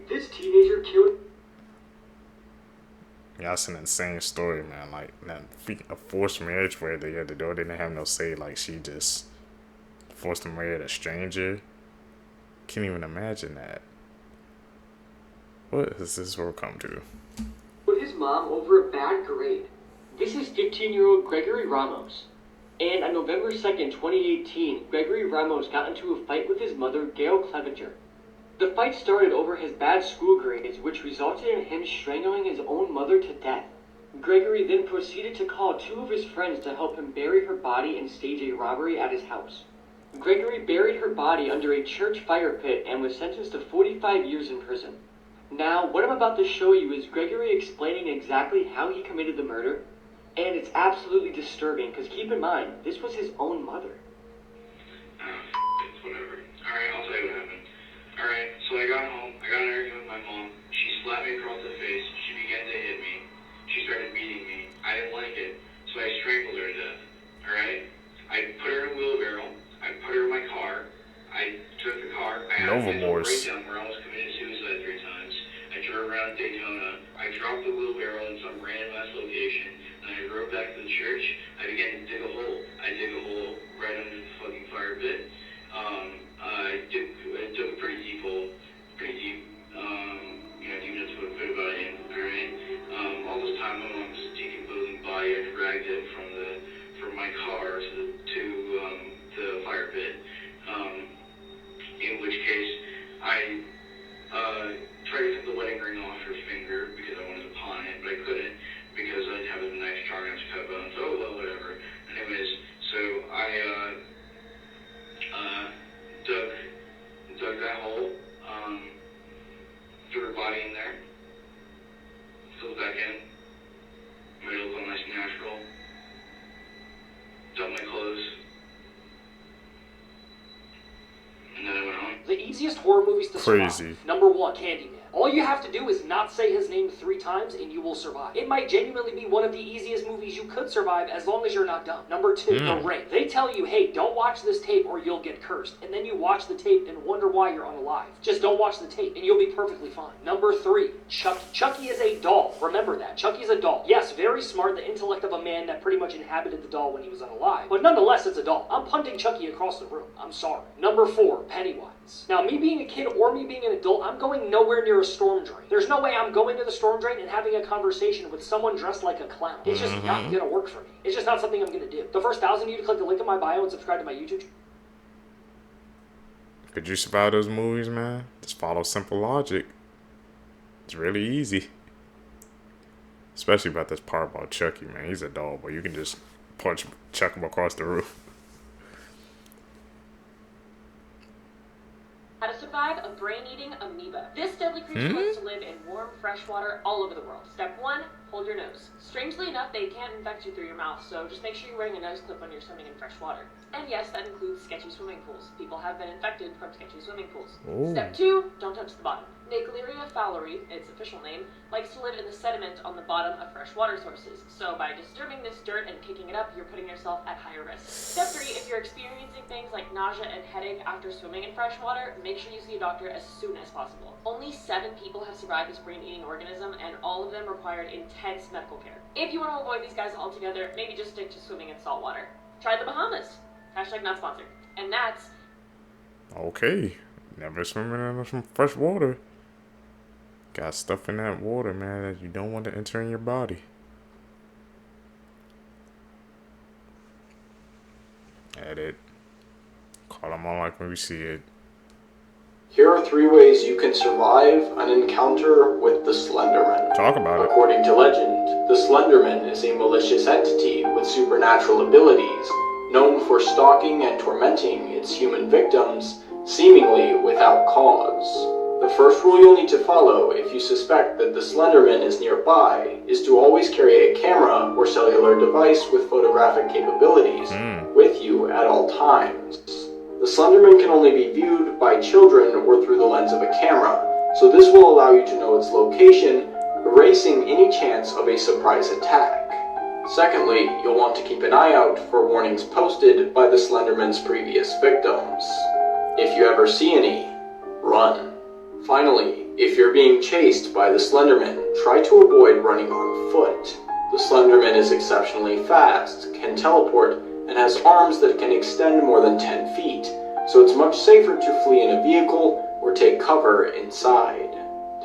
This teenager killed. Yeah, that's an insane story, man. Like, a forced marriage where they had the door didn't have no say. Like, she just forced to marry a stranger. Can't even imagine that. What has this world come to? With his mom over a bad grade. This is 15-year-old Gregory Ramos. And on November 2nd, 2018, Gregory Ramos got into a fight with his mother, Gail Clevenger. The fight started over his bad school grades, which resulted in him strangling his own mother to death. Gregory then proceeded to call 2 of his friends to help him bury her body and stage a robbery at his house. Gregory buried her body under a church fire pit and was sentenced to 45 years in prison. Now, what I'm about to show you is Gregory explaining exactly how he committed the murder, and it's absolutely disturbing, because keep in mind, this was his own mother. It's whatever. Alright, I'll tell you what happened. Alright, so I got home, I got an argument with my mom. She slapped me across the face, she began to hit me. She started beating me. I didn't like it, so I strangled her to death. Alright? I put her in a wheelbarrow, I put her in my car, I took the car, I had a breakdown where I almost committed suicide 3 times. I drove around Daytona, I dropped the wheelbarrow in some random ass location, and I drove back to the church. I began to dig a hole. I dig a hole right under the fucking fire pit. I took a pretty deep hole, pretty deep, deep enough to put a bit of body in, alright? All this time my mom was decomposing body. I dragged it from my car to the fire pit, in which case I tried to cut the wedding ring off her finger because I wanted to pawn it, but I couldn't because I didn't have a knife strong enough to cut bones. Oh well, whatever. Anyways, so I dug that hole, threw her body in there, filled back in, made it look all nice and natural, dumped my clothes, and then I went home. The easiest horror movies to survive. Number 1, Candyman. All you have to do is not say his name 3 times and you will survive. It might genuinely be one of the easiest movies you could survive as long as you're not dumb. Number 2, The Ring. They tell you, hey, don't watch this tape or you'll get cursed. And then you watch the tape and wonder why you're unalive. Just don't watch the tape and you'll be perfectly fine. Number 3, Chucky. Chucky is a doll. Remember that. Chucky's a doll. Yes, very smart, the intellect of a man that pretty much inhabited the doll when he was unalive. But nonetheless, it's a doll. I'm punting Chucky across the room. I'm sorry. Number 4, Pennywise. Now, me being a kid or me being an adult, I'm going nowhere near a storm drain. There's no way I'm going to the storm drain and having a conversation with someone dressed like a clown. It's just not gonna work for me. It's just not something I'm gonna do. The first 1,000 of you to click the link in my bio and subscribe to my YouTube. Could you survive those movies, man? Just follow simple logic. It's really easy. Especially about this part about Chucky, man. He's a dog, but you can just chuck him across the roof. How to survive a brain-eating amoeba. This deadly creature wants to live in warm, fresh water all over the world. Step 1, hold your nose. Strangely enough, they can't infect you through your mouth, so just make sure you're wearing a nose clip when you're swimming in fresh water. And yes, that includes sketchy swimming pools. People have been infected from sketchy swimming pools. Ooh. Step 2, don't touch the bottom. Naegleria fowleri, its official name, likes to live in the sediment on the bottom of fresh water sources. So by disturbing this dirt and kicking it up, you're putting yourself at higher risk. Step 3, if you're experiencing things like nausea and headache after swimming in fresh water, make sure you see a doctor as soon as possible. Only 7 people have survived this brain-eating organism, and all of them required intense medical care. If you want to avoid these guys altogether, maybe just stick to swimming in salt water. Try the Bahamas. Hashtag not sponsored. And that's... Okay. Never swimming in some fresh water. Got stuff in that water, man, that you don't want to enter in your body. Edit. Call them on like when we see it. Here are 3 ways you can survive an encounter with the Slenderman. Talk about it. According to legend, the Slenderman is a malicious entity with supernatural abilities, known for stalking and tormenting its human victims, seemingly without cause. The first rule you'll need to follow if you suspect that the Slenderman is nearby is to always carry a camera or cellular device with photographic capabilities with you at all times. The Slenderman can only be viewed by children or through the lens of a camera, so this will allow you to know its location, erasing any chance of a surprise attack. Secondly, you'll want to keep an eye out for warnings posted by the Slenderman's previous victims. If you ever see any, run. Finally, if you're being chased by the Slenderman, try to avoid running on foot. The Slenderman is exceptionally fast, can teleport, and has arms that can extend more than 10 feet, so it's much safer to flee in a vehicle or take cover inside.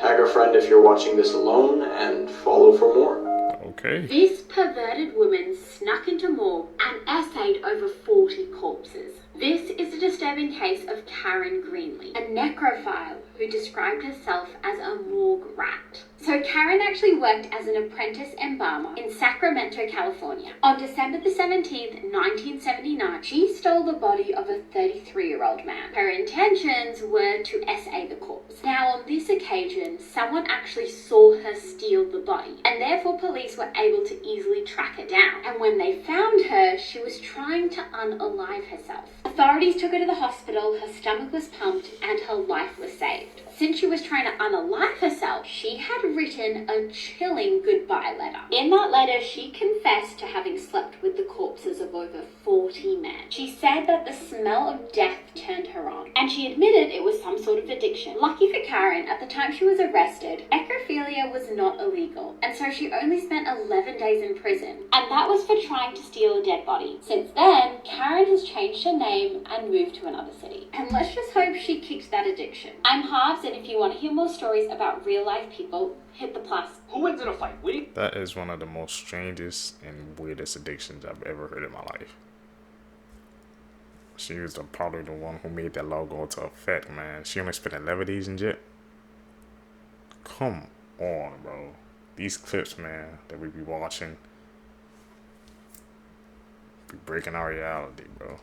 Tag a friend if you're watching this alone, and follow for more. Okay. This perverted woman snuck into morgue and essayed over 40 corpses. This is a disturbing case of Karen Greenlee, a necrophile who described herself as a morgue rat. So Karen actually worked as an apprentice embalmer in Sacramento, California. On December the 17th, 1979, she stole the body of a 33-year-old man. Her intentions were to essay the corpse. Now on this occasion, someone actually saw her steal the body, and therefore police were able to easily track her down. And when they found her, she was trying to unalive herself. Authorities took her to the hospital, her stomach was pumped, and her life was saved. Since she was trying to unalive herself, she had written a chilling goodbye letter. In that letter, she confessed to having slept with the corpses of over 40 men. She said that the smell of death turned her on, and she admitted it was some sort of addiction. Lucky for Karen, at the time she was arrested, necrophilia was not illegal, and so she only spent 11 days in prison, and that was for trying to steal a dead body. Since then, Karen has changed her name and moved to another city. And let's just hope she kicked that addiction. I'm Harvs, and if you want to hear more stories about real life people, hit the plus. Who wins in a fight? Winnie? That is one of the most strangest and weirdest addictions I've ever heard in my life. She was probably the one who made that law go into effect, man. She only spent 11 days in jail. Come on, bro. These clips, man, that we be watching be breaking our reality, bro.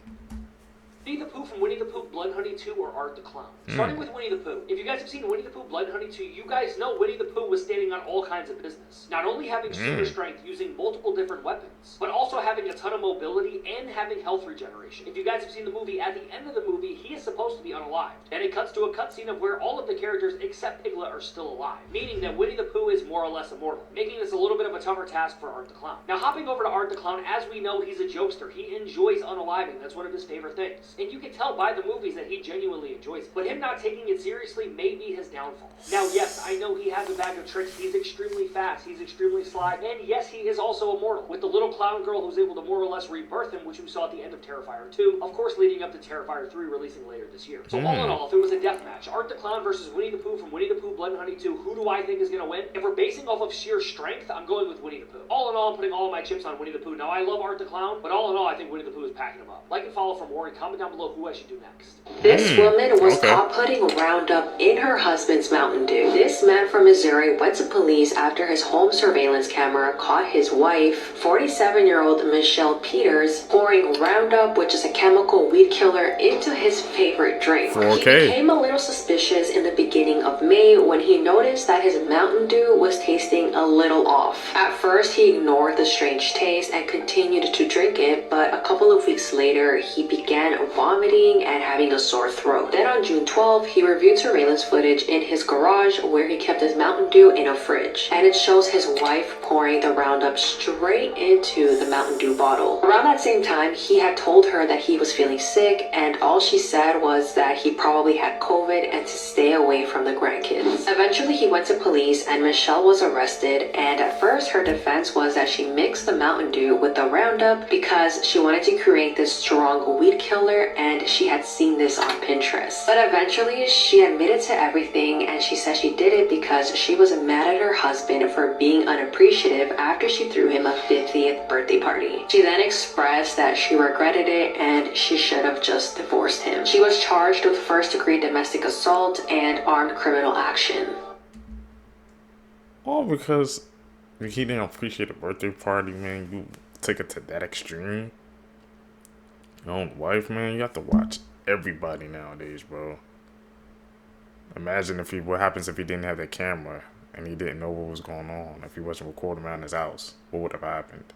Winnie the Pooh from Winnie the Pooh, Blood Honey 2, or Art the Clown. Starting with Winnie the Pooh. If you guys have seen Winnie the Pooh, Blood Honey 2, you guys know Winnie the Pooh was standing on all kinds of business. Not only having super strength using multiple different weapons, but also having a ton of mobility and having health regeneration. If you guys have seen the movie, at the end of the movie, he is supposed to be unalived. And it cuts to a cutscene of where all of the characters except Piglet are still alive, meaning that Winnie the Pooh is more or less immortal, making this a little bit of a tougher task for Art the Clown. Now, hopping over to Art the Clown, as we know, he's a jokester. He enjoys unaliving. That's one of his favorite things. And you can tell by the movies that he genuinely enjoys it. But him not taking it seriously may be his downfall. Now, yes, I know he has a bag of tricks. He's extremely fast. He's extremely sly. And yes, he is also immortal. With the little clown girl girl who's able to more or less rebirth him, which we saw at the end of Terrifier 2, of course leading up to Terrifier 3 releasing later this year. So all in all, if it was a death match, Art the Clown versus Winnie the Pooh from Winnie the Pooh Blood and Honey 2, who do I think is going to win? If we're basing off of sheer strength, I'm going with Winnie the Pooh. All in all, I'm putting all of my chips on Winnie the Pooh. Now, I love Art the Clown, but all in all, I think Winnie the Pooh is packing him up. Like and follow for more, and comment down below who I should do next. This woman was caught putting Roundup in her husband's Mountain Dew. This man from Missouri went to police after his home surveillance camera caught his wife, 47-year-old Michelle Peters, pouring Roundup, which is a chemical weed killer, into his favorite drink. He became a little suspicious in the beginning of May when he noticed that his Mountain Dew was tasting a little off. At first, he ignored the strange taste and continued to drink it, but a couple of weeks later, he began vomiting and having a sore throat. Then on June 12th, he reviewed surveillance footage in his garage where he kept his Mountain Dew in a fridge, and it shows his wife pouring the Roundup straight into the Mountain Dew bottle. Around that same time, he had told her that he was feeling sick, and all she said was that he probably had COVID and to stay away from the grandkids. Eventually, he went to police and Michelle was arrested, and at first her defense was that she mixed the Mountain Dew with the Roundup because she wanted to create this strong weed killer and she had seen this on Pinterest. But eventually, she admitted to everything and she said she did it because she was mad at her husband for being unappreciative after she threw him a 50th birthday party. She then expressed that she regretted it and she should have just divorced him. She was charged with first-degree domestic assault and armed criminal action. All because he didn't appreciate a birthday party, man. You take it to that extreme. Your own wife, man. You have to watch everybody nowadays, bro. Imagine what happens if he didn't have that camera and he didn't know what was going on. If he wasn't recording around his house, what would have happened?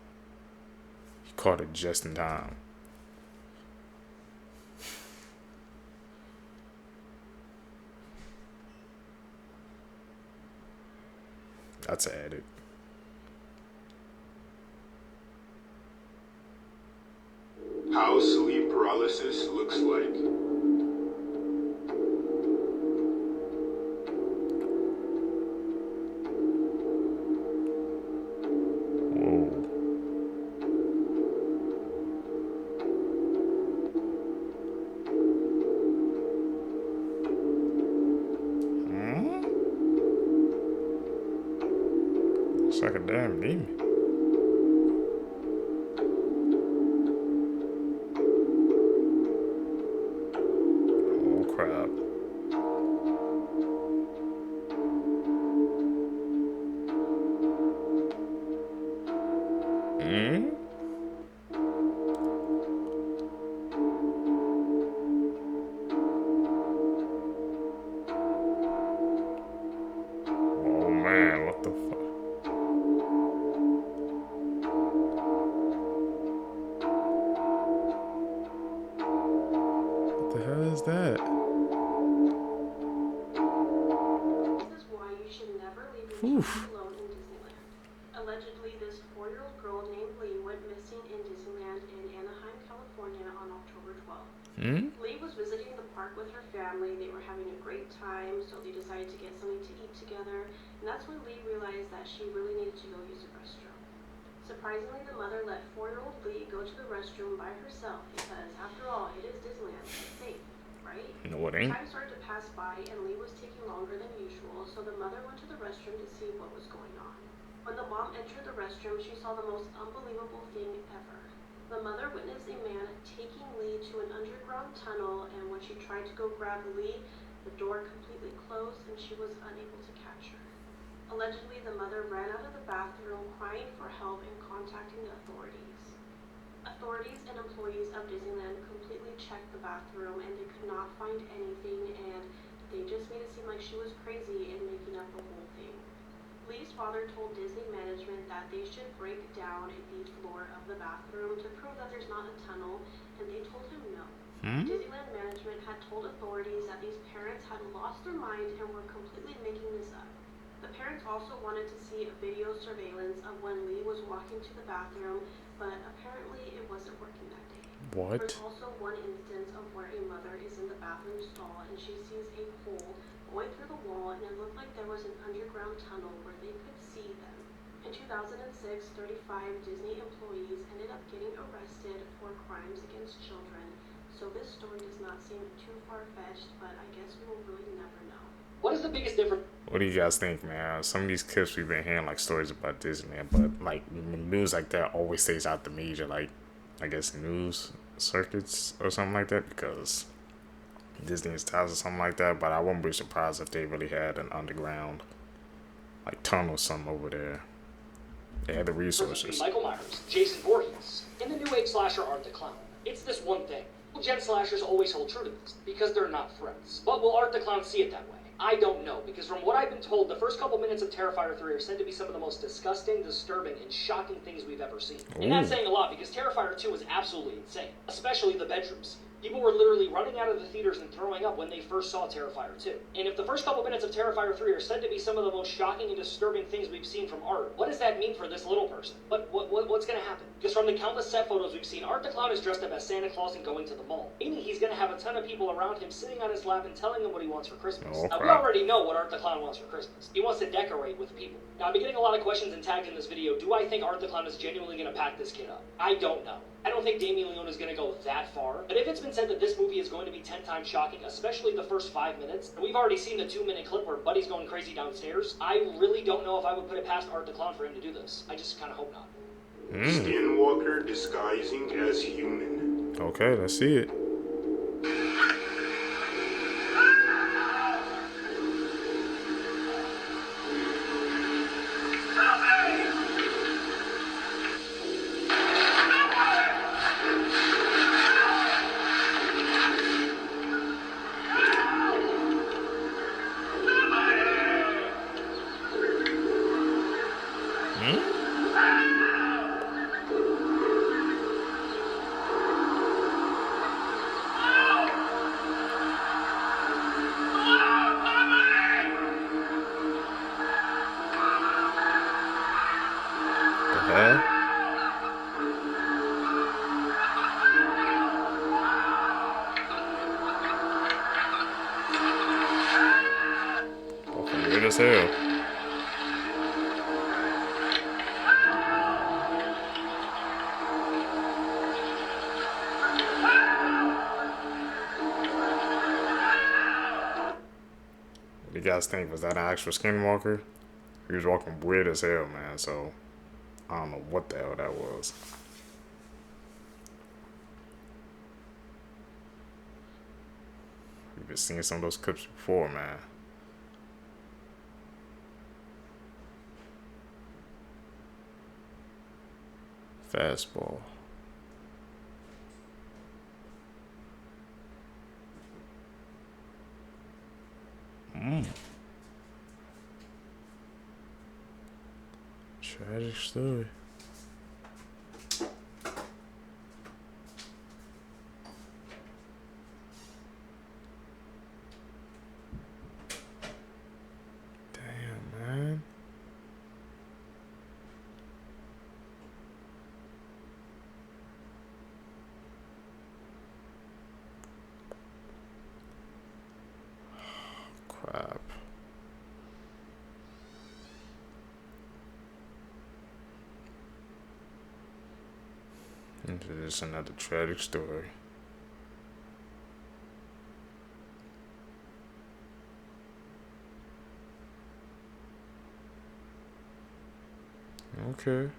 He caught it just in time. That's an edit. How sleep paralysis looks like. It's like a damn demon. Oh crap. Oh man, what the fuck? What the hell is that? This is why you should never leave your children alone in Disneyland. Allegedly, this 4-year-old girl named Lee went missing in Disneyland in Anaheim, California on October 12th. Lee was visiting the park with her family. They were having a great time, so they decided to get something to eat together, and that's when Lee realized that she really needed to go use the restroom. Surprisingly, the mother let 4-year-old Lee go to the restroom by herself because, after all, it is Disneyland. It's safe, right? No, it ain't. Time started to pass by, and Lee was taking longer than usual, so the mother went to the restroom to see what was going on. When the mom entered the restroom, she saw the most unbelievable thing ever. The mother witnessed a man taking Lee to an underground tunnel, and when she tried to go grab Lee, the door completely closed and she was unable to catch her. Allegedly, the mother ran out of the bathroom crying for help and contacting the authorities. Authorities and employees of Disneyland completely checked the bathroom and they could not find anything, and they just made it seem like she was crazy and making up the whole thing. Lee's father told Disney management that they should break down the floor of the bathroom to prove that there's not a tunnel, and they told him no. Disneyland management had told authorities that these parents had lost their minds and were completely making this up. The parents also wanted to see a video surveillance of when Lee was walking to the bathroom, but apparently it wasn't working that day. What? There's also one instance of where a mother is in the bathroom stall and she sees a hole going through the wall, and it looked like there was an underground tunnel where they could see them. In 2006, 35 Disney employees ended up getting arrested for crimes against children. So this story does not seem too far-fetched, but I guess we will really never know. What is the biggest difference? What do you guys think, man? Some of these clips we've been hearing, like stories about Disneyland, but like news like that always stays out the major, like I guess news circuits or something like that, because Disney is ties or something like that. But I wouldn't be surprised if they really had an underground like tunnel or something over there. They had the resources. Michael Myers, Jason Voorhees, in the new age slasher Art the Clown. It's this one thing. Gen slashers always hold true to this, because they're not threats. But will Art the Clown see it that way? I don't know, because from what I've been told, the first couple minutes of Terrifier 3 are said to be some of the most disgusting, disturbing, and shocking things we've ever seen. Ooh. And that's saying a lot, because Terrifier 2 was absolutely insane, especially the bedrooms. People were literally running out of the theaters and throwing up when they first saw Terrifier 2. And if the first couple minutes of Terrifier 3 are said to be some of the most shocking and disturbing things we've seen from Art, what does that mean for this little person? What's gonna happen? Because from the countless set photos we've seen, Art the Clown is dressed up as Santa Claus and going to the mall. Meaning he's gonna have a ton of people around him sitting on his lap and telling him what he wants for Christmas. Oh, now, we already know what Art the Clown wants for Christmas. He wants to decorate with people. Now, I've been getting a lot of questions and tagged in this video. Do I think Art the Clown is genuinely gonna pack this kid up? I don't know. I don't think Damien Leone is going to go that far, but if it's been said that this movie is going to be 10 times shocking, especially the first 5 minutes, and we've already seen the 2-minute clip where Buddy's going crazy downstairs, I really don't know if I would put it past Art the Clown for him to do this. I just kind of hope not. Skinwalker disguising as human. Okay, let's see it. Weird as hell. What do you guys think? Was that an actual Skinwalker? He was walking weird as hell, man, so I don't know what the hell that was. We've been seeing some of those clips before, man. Fastball. Tragic story. Damn, man. Crap. Into this another tragic story. Okay.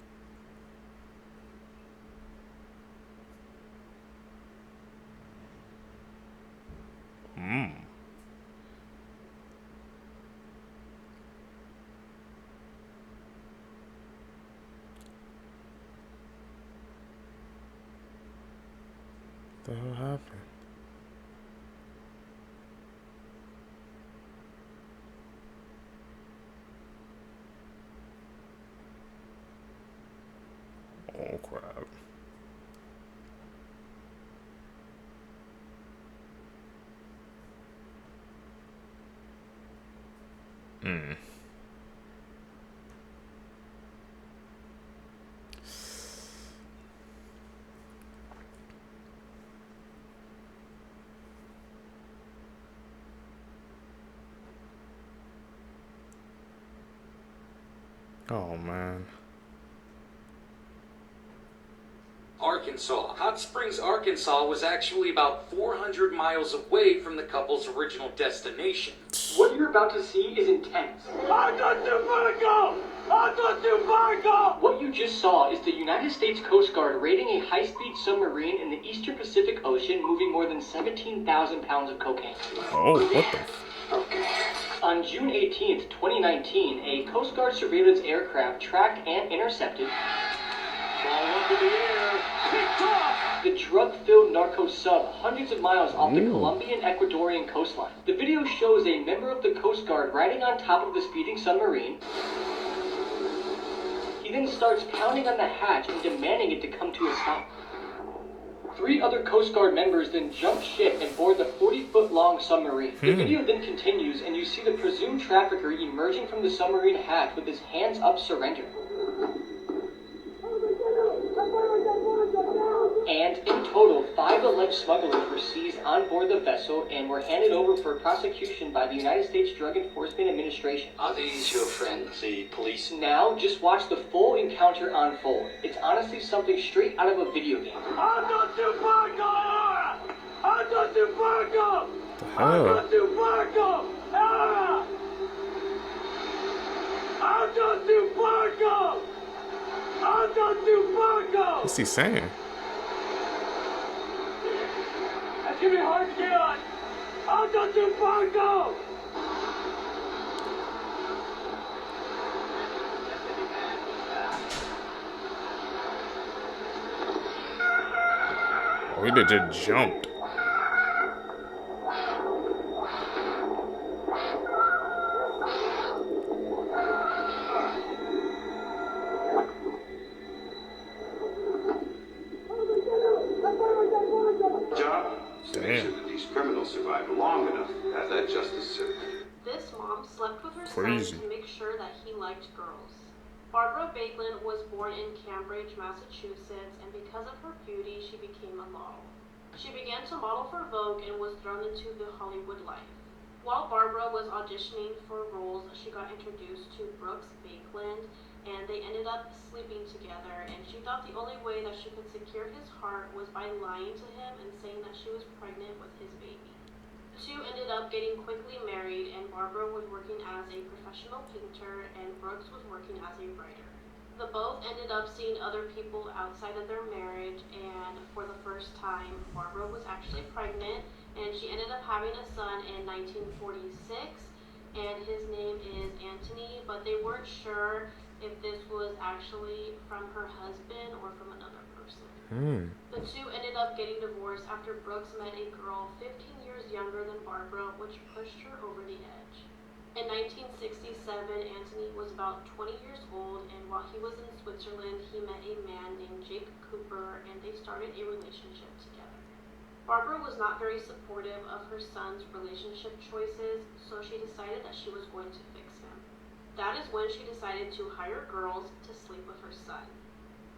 What the hell happened? Oh crap. Oh man. Arkansas. Hot Springs, Arkansas was actually about 400 miles away from the couple's original destination. What you're about to see is intense. What you just saw is the United States Coast Guard raiding a high-speed submarine in the Eastern Pacific Ocean moving more than 17,000 pounds of cocaine. Oh, what the? On June 18th, 2019, a Coast Guard surveillance aircraft tracked and intercepted the drug-filled narco sub hundreds of miles off the Colombian-Ecuadorian coastline. The video shows a member of the Coast Guard riding on top of the speeding submarine. He then starts pounding on the hatch and demanding it to come to a stop. 3 other Coast Guard members then jump ship and board the 40-foot-long submarine. The video then continues, and you see the presumed trafficker emerging from the submarine hatch with his hands up, surrender. And in total, 5 alleged smugglers were seized on board the vessel and were handed over for prosecution by the United States Drug Enforcement Administration. Are these your friends, the police? Now, just watch the full encounter unfold. It's honestly something straight out of a video game. What's he saying? That's gonna be hard to get on. Oh, he just jumped. Crazy. To make sure that he liked girls. Barbara Baekeland was born in Cambridge, Massachusetts, and because of her beauty, she became a model. She began to model for Vogue and was thrown into the Hollywood life. While Barbara was auditioning for roles, she got introduced to Brooks Baekeland, and they ended up sleeping together, and she thought the only way that she could secure his heart was by lying to him and saying that she was pregnant with his baby. The two ended up getting quickly married, and Barbara was working as a professional painter and Brooks was working as a writer. The both ended up seeing other people outside of their marriage, and for the first time, Barbara was actually pregnant, and she ended up having a son in 1946, and his name is Anthony, but they weren't sure if this was actually from her husband or from another person. The two ended up getting divorced after Brooks met a girl 15 years younger than Barbara, which pushed her over the edge. In 1967, Anthony was about 20 years old, and while he was in Switzerland, he met a man named Jake Cooper, and they started a relationship together. Barbara was not very supportive of her son's relationship choices, so she decided that she was going to fix him. That is when she decided to hire girls to sleep with her son.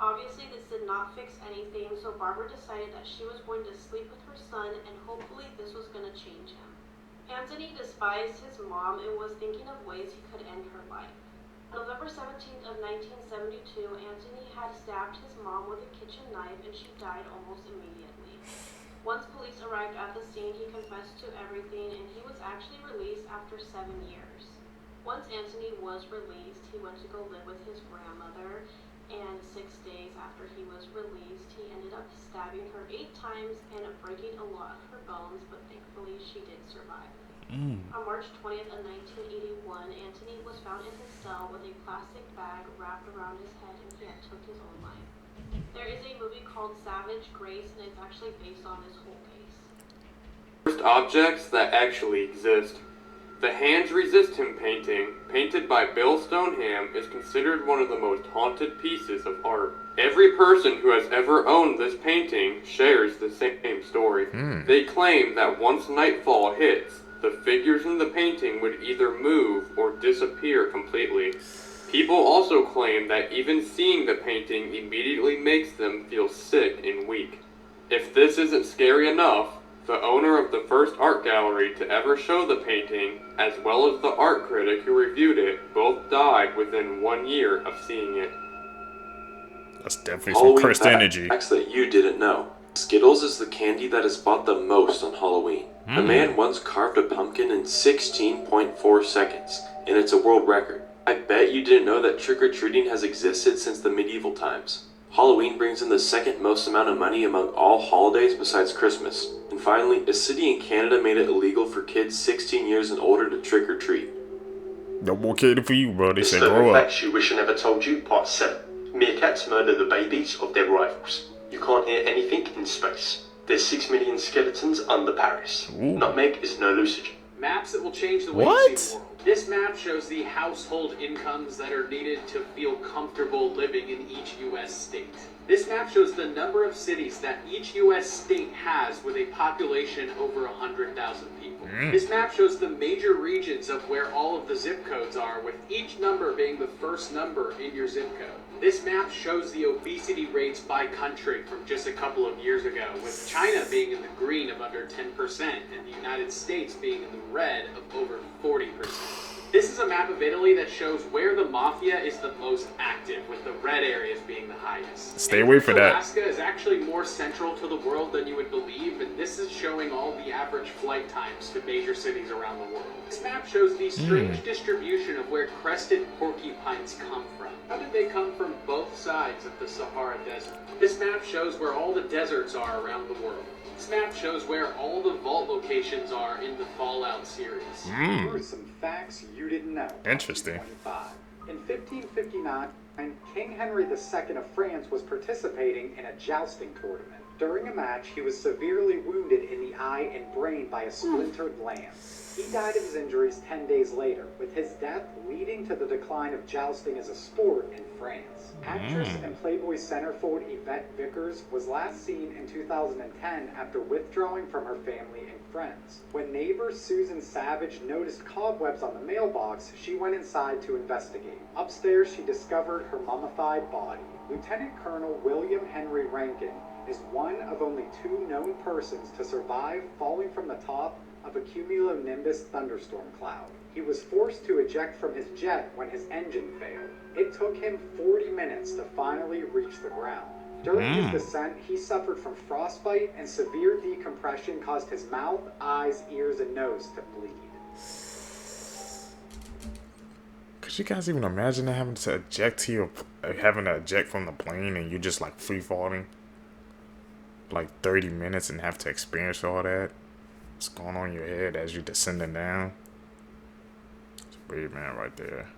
Obviously, this did not fix anything, so Barbara decided that she was going to sleep with her son, and hopefully this was going to change him. Anthony despised his mom and was thinking of ways he could end her life. On November 17th of 1972, Anthony had stabbed his mom with a kitchen knife, and she died almost immediately. Once police arrived at the scene, he confessed to everything, and he was actually released after 7 years. Once Anthony was released, he went to go live with his grandmother, and 6 days after he was released, he ended up stabbing her 8 times and breaking a lot of her bones, but thankfully she did survive. On March 20th of 1981, Anthony was found in his cell with a plastic bag wrapped around his head, and he had took his own life. There is a movie called Savage Grace, and it's actually based on this whole case. First objects that actually exist. The Hands Resist Him painting, painted by Bill Stoneham, is considered one of the most haunted pieces of art. Every person who has ever owned this painting shares the same story. They claim that once nightfall hits, the figures in the painting would either move or disappear completely. People also claim that even seeing the painting immediately makes them feel sick and weak. If this isn't scary enough, The owner of the first art gallery to ever show the painting, as well as the art critic who reviewed it, both died within 1 year of seeing it. That's definitely some cursed energy. Facts that you didn't know. Skittles is the candy that is bought the most on Halloween. A man once carved a pumpkin in 16.4 seconds, and it's a world record. I bet you didn't know that trick-or-treating has existed since the medieval times. Halloween brings in the second most amount of money among all holidays besides Christmas. And finally, a city in Canada made it illegal for kids 16 years and older to trick-or-treat. No more candy for you, bro. They said Disturbing grow up. facts you wish I never told you, part 7. Meerkats murder the babies of their rivals. You can't hear anything in space. There's 6 million skeletons under Paris. Ooh. Nutmeg is no hallucinogen. Maps that will change the way you see the world. This map shows the household incomes that are needed to feel comfortable living in each U.S. state. This map shows the number of cities that each U.S. state has with a population over 100,000 people. This map shows the major regions of where all of the zip codes are, with each number being the first number in your zip code. This map shows the obesity rates by country from just a couple of years ago, with China being in the green of under 10% and the United States being in the red of over 40%. This is a map of Italy that shows where the mafia is the most active, with the red areas being the highest. Stay away from that. Alaska is actually more central to the world than you would believe, and this is showing all the average flight times to major cities around the world. This map shows the strange distribution of where crested porcupines come from. How did they come from both sides of the Sahara Desert? This map shows where all the deserts are around the world. This map shows where all the vault locations are in the Fallout series. Here are some facts you didn't know. Interesting. In 1559, King Henry II of France was participating in a jousting tournament. During a match, he was severely wounded in the eye and brain by a splintered lance. He died of his injuries 10 days later, with his death leading to the decline of jousting as a sport in France. Actress and Playboy centerfold Yvette Vickers was last seen in 2010 after withdrawing from her family and friends. When neighbor Susan Savage noticed cobwebs on the mailbox, she went inside to investigate. Upstairs, she discovered her mummified body. Lieutenant Colonel William Henry Rankin is one of only 2 known persons to survive falling from the top of a cumulonimbus thunderstorm cloud. He was forced to eject from his jet when his engine failed. It took him 40 minutes to finally reach the ground. During his descent, he suffered from frostbite, and severe decompression caused his mouth, eyes, ears, and nose to bleed. Could you guys even imagine having to eject from the plane and you just like free falling? Like 30 minutes and have to experience all that? What's going on in your head as you're descending down? It's a brave man right there.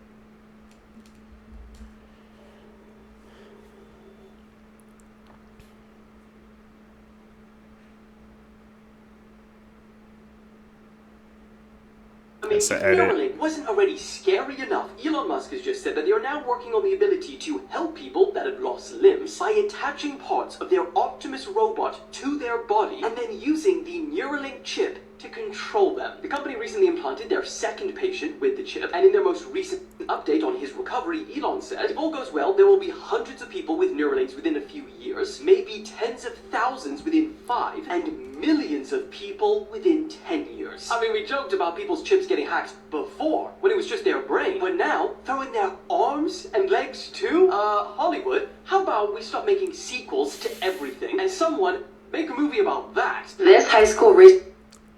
I mean, if Neuralink wasn't already scary enough, Elon Musk has just said that they are now working on the ability to help people that have lost limbs by attaching parts of their Optimus robot to their body and then using the Neuralink chip to control them. The company recently implanted their second patient with the chip, and in their most recent update on his recovery, Elon said, if all goes well, there will be hundreds of people with Neuralinks within a few years, maybe tens of thousands within 5, and millions of people within 10 years. I mean, we joked about people's chips getting hacked before, when it was just their brain, but now, throw in their arms and legs too? Hollywood, how about we stop making sequels to everything, and someone make a movie about that? This high school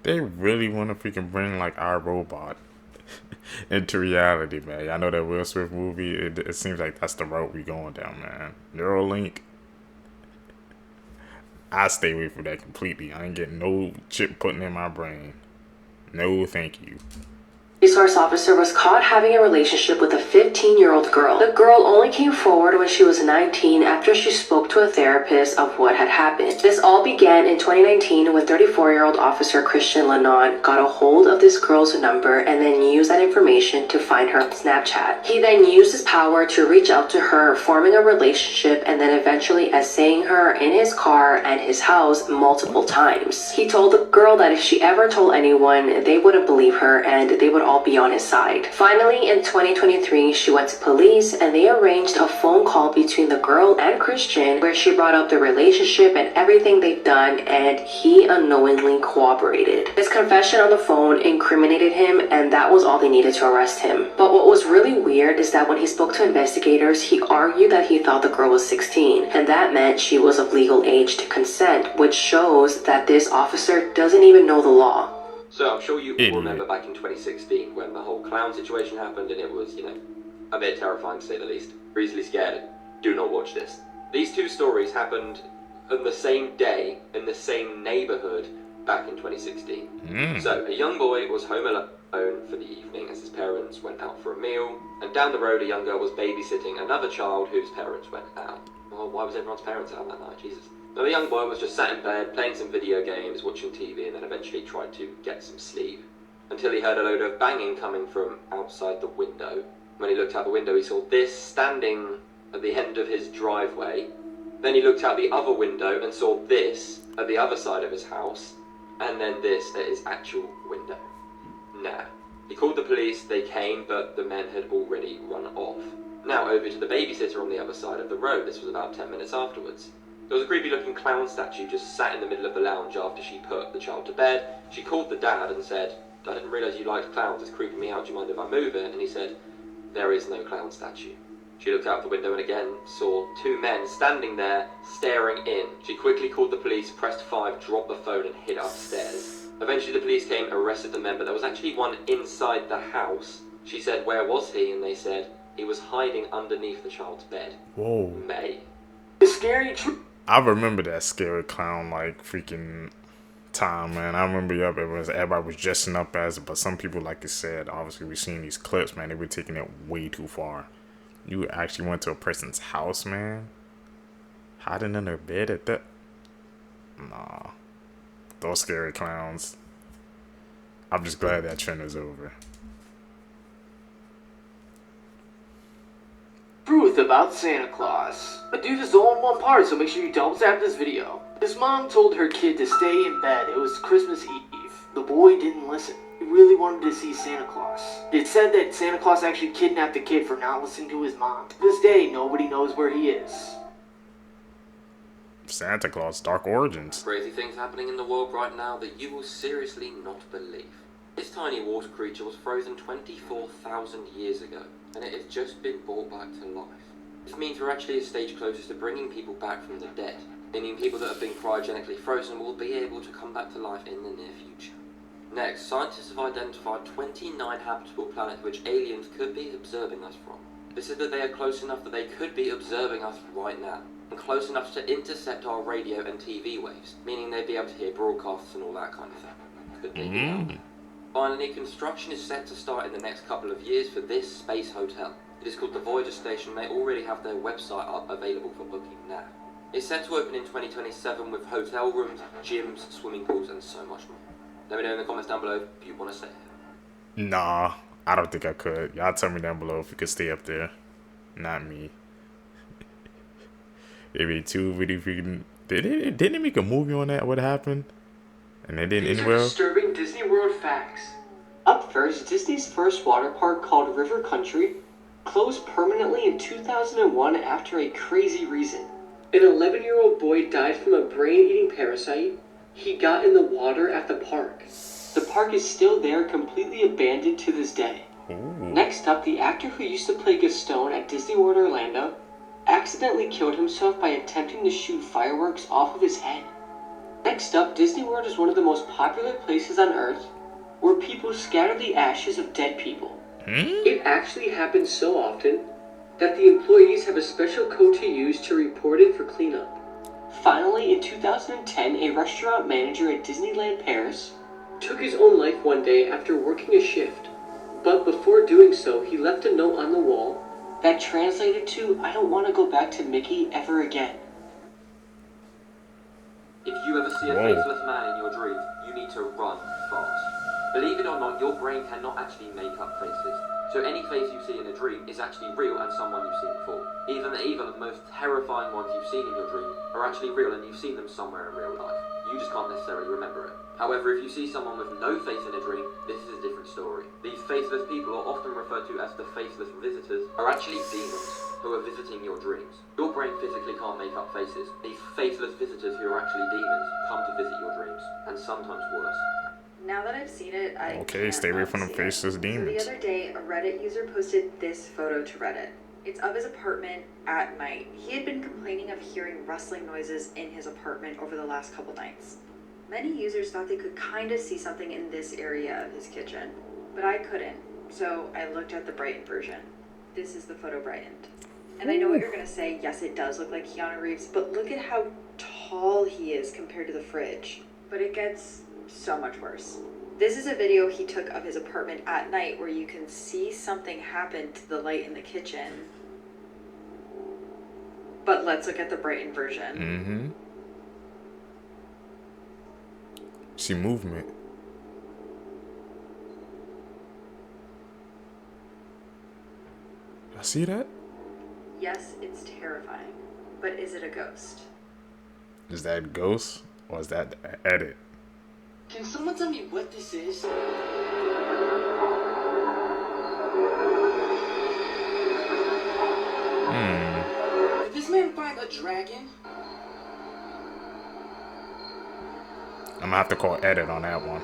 They really want to freaking bring like our robot into reality, man. I know that Will Smith movie, it seems like that's the road we going down, man. Neuralink. I stay away from that completely. I ain't getting no chip putting in my brain. No, thank you. Resource officer was caught having a relationship with a 15-year-old girl. The girl only came forward when she was 19 after she spoke to a therapist of what had happened. This all began in 2019 when 34-year-old officer Christian Lanon got a hold of this girl's number and then used that information to find her on Snapchat. He then used his power to reach out to her, forming a relationship and then eventually essaying her in his car and his house multiple times. He told the girl that if she ever told anyone, they wouldn't believe her and they would all be on his side. Finally, in 2023, she went to police and they arranged a phone call between the girl and Christian where she brought up the relationship and everything they've done, and he unknowingly cooperated. His confession on the phone incriminated him, and that was all they needed to arrest him. But what was really weird is that when he spoke to investigators, he argued that he thought the girl was 16, and that meant she was of legal age to consent, which shows that this officer doesn't even know the law. So I'm sure you all remember back in 2016 when the whole clown situation happened, and it was, you know, a bit terrifying to say the least. You're easily scared. Do not watch this. These two stories happened on the same day in the same neighborhood back in 2016. So a young boy was home alone for the evening as his parents went out for a meal, and down the road a young girl was babysitting another child whose parents went out. Well, why was everyone's parents out that night? Jesus. So the young boy was just sat in bed, playing some video games, watching TV, and then eventually tried to get some sleep, until he heard a load of banging coming from outside the window. When he looked out the window, he saw this standing at the end of his driveway. Then he looked out the other window and saw this at the other side of his house, and then this at his actual window. Nah. He called the police, they came, but the men had already run off. Now over to the babysitter on the other side of the road. This was about 10 minutes afterwards. There was a creepy looking clown statue just sat in the middle of the lounge after she put the child to bed. She called the dad and said, "I didn't realise you liked clowns, it's creeping me out, do you mind if I move it?" And he said, "There is no clown statue." She looked out the window and again saw two men standing there, staring in. She quickly called the police, pressed 5, dropped the phone and hid upstairs. Eventually the police came, arrested the men, but there was actually one inside the house. She said, "Where was he?" And they said, "He was hiding underneath the child's bed." Whoa. May. The scary truth. I remember that scary clown like freaking time, man. I remember everybody was dressing up as it, but some people, like you said, obviously we've seen these clips, man, they were taking it way too far. You actually went to a person's house, man, hiding in their bed at that. Nah, those scary clowns. I'm just glad that trend is over. Truth about Santa Claus. I do this all in one part, so make sure you double tap this video. His mom told her kid to stay in bed. It was Christmas Eve. The boy didn't listen. He really wanted to see Santa Claus. It said that Santa Claus actually kidnapped the kid for not listening to his mom. To this day, nobody knows where he is. Santa Claus, Dark Origins. Crazy things happening in the world right now that you will seriously not believe. This tiny water creature was frozen 24,000 years ago, and it has just been brought back to life. This means we're actually a stage closest to bringing people back from the dead, meaning people that have been cryogenically frozen will be able to come back to life in the near future. Next, scientists have identified 29 habitable planets which aliens could be observing us from. This is that they are close enough that they could be observing us right now, and close enough to intercept our radio and TV waves, meaning they'd be able to hear broadcasts and all that kind of thing. Could they be out there? Finally, construction is set to start in the next couple of years for this space hotel. It is called the Voyager Station. They already have their website up available for booking now. It's set to open in 2027 with hotel rooms, gyms, swimming pools and so much more. Let me know in the comments down below if you want to stay here. Nah, I don't think I could. Y'all tell me down below if you could stay up there. Not me. They made two video freaking... Didn't they make a movie on that? What happened? And they didn't end well? These are disturbing Disney World facts. Up first, Disney's first water park called River Country closed permanently in 2001 after a crazy reason. An 11-year-old boy died from a brain-eating parasite he got in the water at the park. The park is still there, completely abandoned to this day. Ooh. Next up, the actor who used to play Gaston at Disney World Orlando accidentally killed himself by attempting to shoot fireworks off of his head. Next up, Disney World is one of the most popular places on Earth where people scatter the ashes of dead people. It actually happens so often that the employees have a special code to use to report it for cleanup. Finally, in 2010, a restaurant manager at Disneyland Paris took his own life one day after working a shift. But before doing so, he left a note on the wall that translated to, "I don't want to go back to Mickey ever again." If you ever see a faceless man in your dream, you need to run fast. Believe it or not, your brain cannot actually make up faces. So any face you see in a dream is actually real and someone you've seen before. Even the most terrifying ones you've seen in your dream are actually real and you've seen them somewhere in real life. You just can't necessarily remember it. However, if you see someone with no face in a dream, this is a different story. These faceless people are often referred to as the faceless visitors, are actually demons who are visiting your dreams. Your brain physically can't make up faces. These faceless visitors who are actually demons come to visit your dreams, and sometimes worse. Now that I've seen it, I okay, stay away from the faceless demons. So the other day, a Reddit user posted this photo to Reddit. It's of his apartment at night. He had been complaining of hearing rustling noises in his apartment over the last couple nights. Many users thought they could kind of see something in this area of his kitchen, but I couldn't, so I looked at the brightened version. This is the photo brightened. And I know what you're going to say, yes, it does look like Keanu Reeves, but look at how tall he is compared to the fridge. But it gets so much worse. This is a video he took of his apartment at night where you can see something happen to the light in the kitchen. But let's look at the brightened version. Mm-hmm. See movement. I see that? Yes, it's terrifying. But is it a ghost? Is that ghost or is that the edit? Can someone tell me what this is? Did this man find a dragon? I'm gonna have to call edit on that one.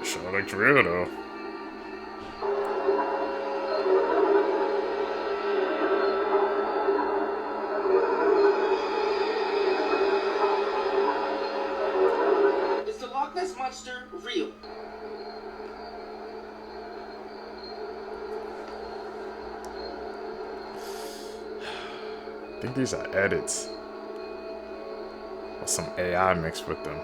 Sure looks real though. Is the Loch Ness Monster real? I think these are edits. Or some AI mixed with them.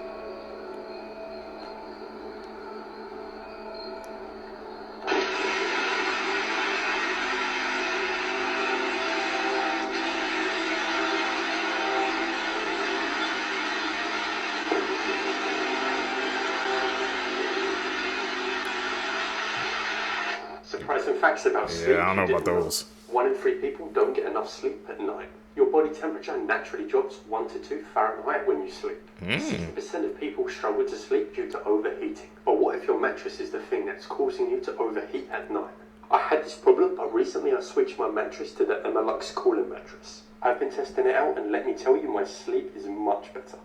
Surprising facts about sleep. Yeah, I don't know about those. 1 in 3 people don't get enough sleep at night. Your body temperature naturally drops 1 to 2 Fahrenheit when you sleep. 60% of people struggle to sleep due to overheating. But what if your mattress is the thing that's causing you to overheat at night? I had this problem, but recently I switched my mattress to the Emalux cooling mattress. I've been testing it out and let me tell you, my sleep is much better.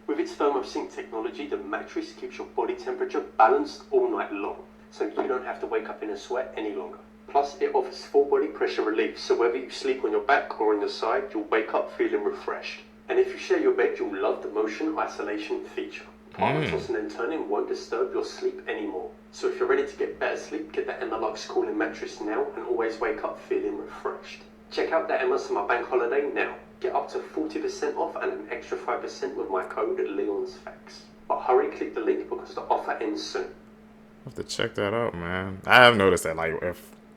With its thermosync technology, the mattress keeps your body temperature balanced all night long, so you don't have to wake up in a sweat any longer. Plus, it offers full body pressure relief, so whether you sleep on your back or on your side, you'll wake up feeling refreshed. And if you share your bed, you'll love the motion isolation feature. Partner tossing and turning won't disturb your sleep anymore. So if you're ready to get better sleep, get the Emalux cooling mattress now and always wake up feeling refreshed. Check out the Emma Summer Bank Holiday now. Get up to 40% off and an extra 5% with my code LeonsFacts. But hurry, click the link because the offer ends soon. I have to check that out, man. I have noticed that, like,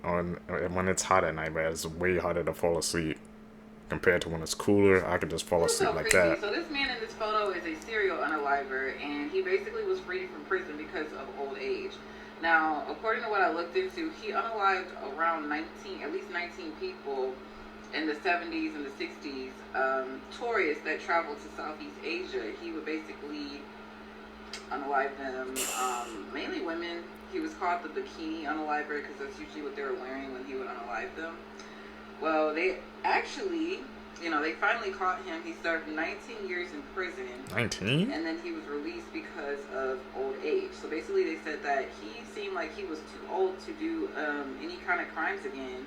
when it's hot at night, but it's way harder to fall asleep compared to when it's cooler. I could just fall asleep like that. So this man in this photo is a serial unaliver, and he basically was freed from prison because of old age. Now, according to what I looked into, he unalived around at least 19 people in the 70s and the 60s, tourists that traveled to Southeast Asia. He would basically unalive them, mainly women. He was called the bikini unaliver because that's usually what they were wearing when he would unalive them. Well, they actually, they finally caught him. He served 19 years in prison. 19? And then he was released because of old age. So basically they said that he seemed like he was too old to do any kind of crimes again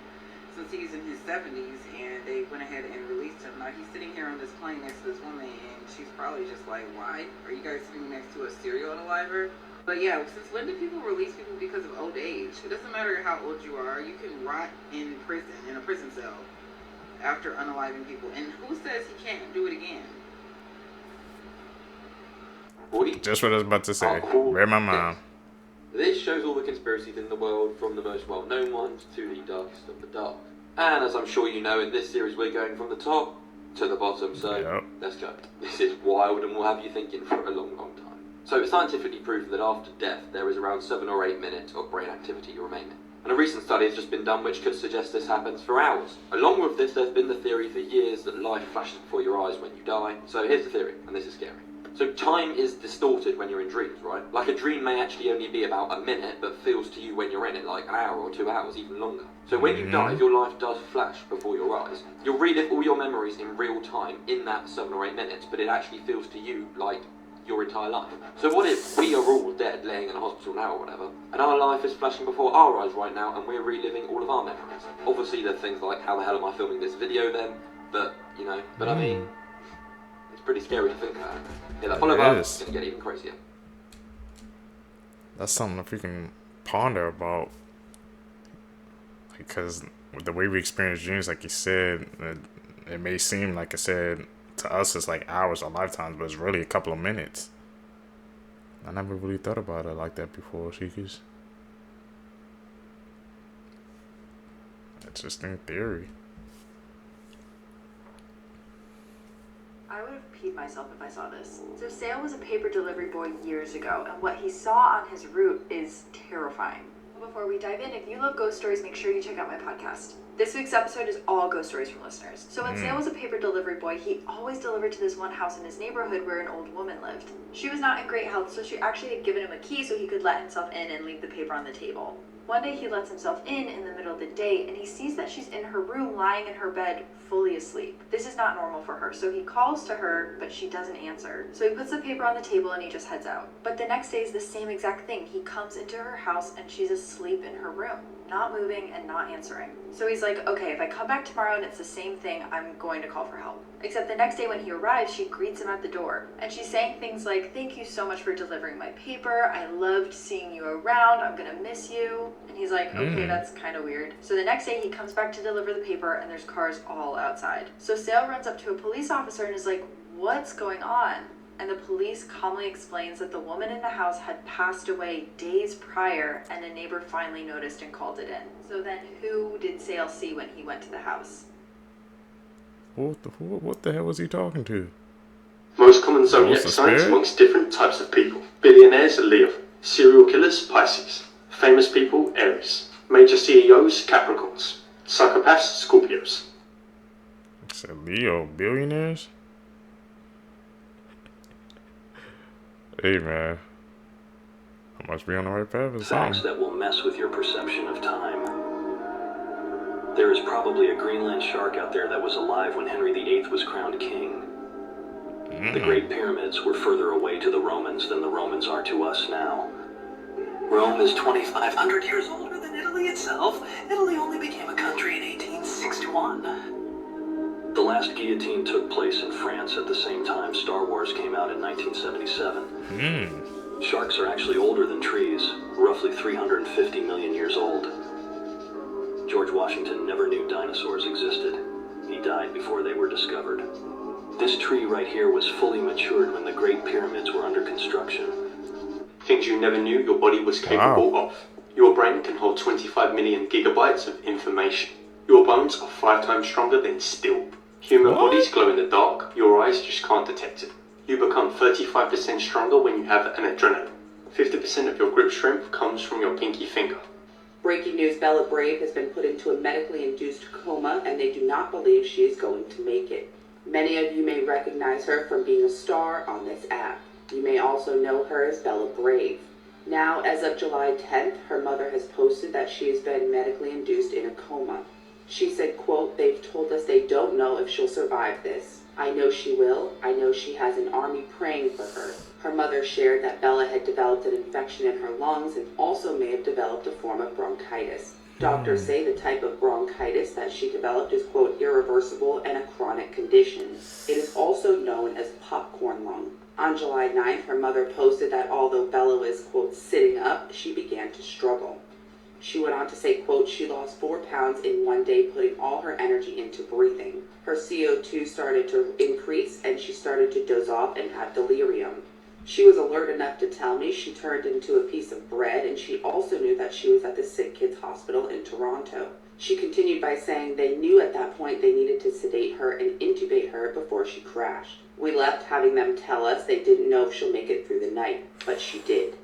since he's in his 70s, and they went ahead and released him. Now he's sitting here on this plane next to this woman, and she's probably just like, why are you guys sitting next to a serial unaliver? But yeah, since when do people release people because of old age? It doesn't matter how old you are. You can rot in prison, in a prison cell, after unaliving people. And who says he can't do it again? Just what I was about to say. Where my mom? This shows all the conspiracies in the world, from the most well-known ones to the darkest of the dark. And as I'm sure you know, in this series we're going from the top to the bottom, so let's go. This is wild and will have you thinking for a long, long time. So it's scientifically proven that after death there is around 7 or 8 minutes of brain activity remaining. And a recent study has just been done which could suggest this happens for hours. Along with this, there's been the theory for years that life flashes before your eyes when you die. So here's the theory, and this is scary. So time is distorted when you're in dreams, right? Like a dream may actually only be about a minute, but feels to you when you're in it like an hour or 2 hours, even longer. So when you die, your life does flash before your eyes. You'll relive all your memories in real time in that 7 or 8 minutes, but it actually feels to you like your entire life. So what if we are all dead, laying in a hospital now or whatever, and our life is flashing before our eyes right now, and we're reliving all of our memories? Obviously there's things like, how the hell am I filming this video then? But, you know, I mean, it's pretty scary to think about. Yeah, that follow up is gonna get even crazier. That's something to freaking ponder about. Because with the way we experience dreams, like you said, it may seem, like I said, to us it's like hours or lifetimes, but it's really a couple of minutes. I never really thought about it like that before, Seekers. Interesting theory. I would have peed myself if I saw this. So Sale was a paper delivery boy years ago, and what he saw on his route is terrifying. Before we dive in, if you love ghost stories, make sure you check out my podcast. This week's episode is all ghost stories from listeners. So when Sale was a paper delivery boy, he always delivered to this one house in his neighborhood where an old woman lived. She was not in great health, so she actually had given him a key so he could let himself in and leave the paper on the table. One day he lets himself in the middle of the day, and he sees that she's in her room lying in her bed fully asleep. This is not normal for her, so he calls to her, but she doesn't answer. So he puts the paper on the table and he just heads out. But the next day is the same exact thing. He comes into her house and she's asleep in her room, not moving and not answering. So he's like, okay, if I come back tomorrow and it's the same thing, I'm going to call for help. Except the next day when he arrives, she greets him at the door. And she's saying things like, thank you so much for delivering my paper. I loved seeing you around. I'm gonna miss you. And he's like, okay, that's kind of weird. So the next day he comes back to deliver the paper and there's cars all outside. So Sale runs up to a police officer and is like, what's going on? And the police calmly explains that the woman in the house had passed away days prior and a neighbor finally noticed and called it in. So then who did Sale see when he went to the house? What the hell was he talking to? Most common zodiac signs amongst different types of people. Billionaires, Leo. Serial killers, Pisces. Famous people, Aries. Major CEOs, Capricorns. Psychopaths, Scorpios. It's a Leo, billionaires? Hey man, I must be on the right path or something. Facts that will mess with your perception of time. There is probably a Greenland shark out there that was alive when Henry VIII was crowned king. The Great Pyramids were further away to the Romans than the Romans are to us now. Rome is 2,500 years older than Italy itself. Italy only became a country in 1861. The last guillotine took place in France at the same time Star Wars came out in 1977. Sharks are actually older than trees, roughly 350 million years old. George Washington never knew dinosaurs existed. He died before they were discovered. This tree right here was fully matured when the Great Pyramids were under construction. Things you never knew your body was capable of. Your brain can hold 25 million gigabytes of information. Your bones are 5 times stronger than steel. Human bodies glow in the dark, your eyes just can't detect it. You become 35% stronger when you have an adrenaline. 50% of your grip strength comes from your pinky finger. Breaking news, Bella Brave has been put into a medically induced coma and they do not believe she is going to make it. Many of you may recognize her from being a star on this app. You may also know her as Bella Brave. Now, as of July 10th, her mother has posted that she has been medically induced in a coma. She said, quote, they've told us they don't know if she'll survive this. I know she will. I know she has an army praying for her. Her mother shared that Bella had developed an infection in her lungs and also may have developed a form of bronchitis. Doctors say the type of bronchitis that she developed is, quote, irreversible and a chronic condition. It is also known as popcorn lung. On July 9th, her mother posted that although Bella was, quote, sitting up, she began to struggle. She went on to say, quote, she lost 4 pounds in one day, putting all her energy into breathing. Her CO2 started to increase, and she started to doze off and have delirium. She was alert enough to tell me she turned into a piece of bread, and she also knew that she was at the sick kids hospital in Toronto. She continued by saying they knew at that point they needed to sedate her and intubate her before she crashed. We left having them tell us they didn't know if she'll make it through the night, but she did.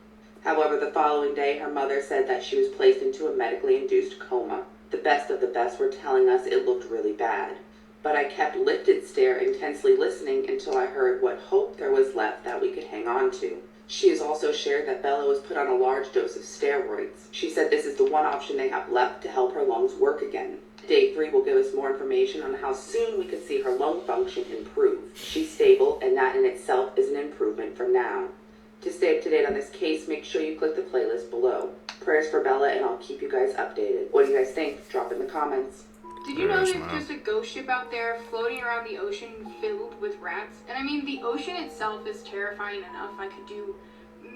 However, the following day, her mother said that she was placed into a medically induced coma. The best of the best were telling us it looked really bad. But I kept lifted stare, intensely listening until I heard what hope there was left that we could hang on to. She has also shared that Bella was put on a large dose of steroids. She said this is the one option they have left to help her lungs work again. Day 3 will give us more information on how soon we could see her lung function improve. She's stable, and that in itself is an improvement from now. To stay up to date on this case, make sure you click the playlist below. Prayers for Bella, and I'll keep you guys updated. What do you guys think? Drop in the comments. Did you know there's just a ghost ship out there floating around the ocean filled with rats? And I mean, the ocean itself is terrifying enough. I could do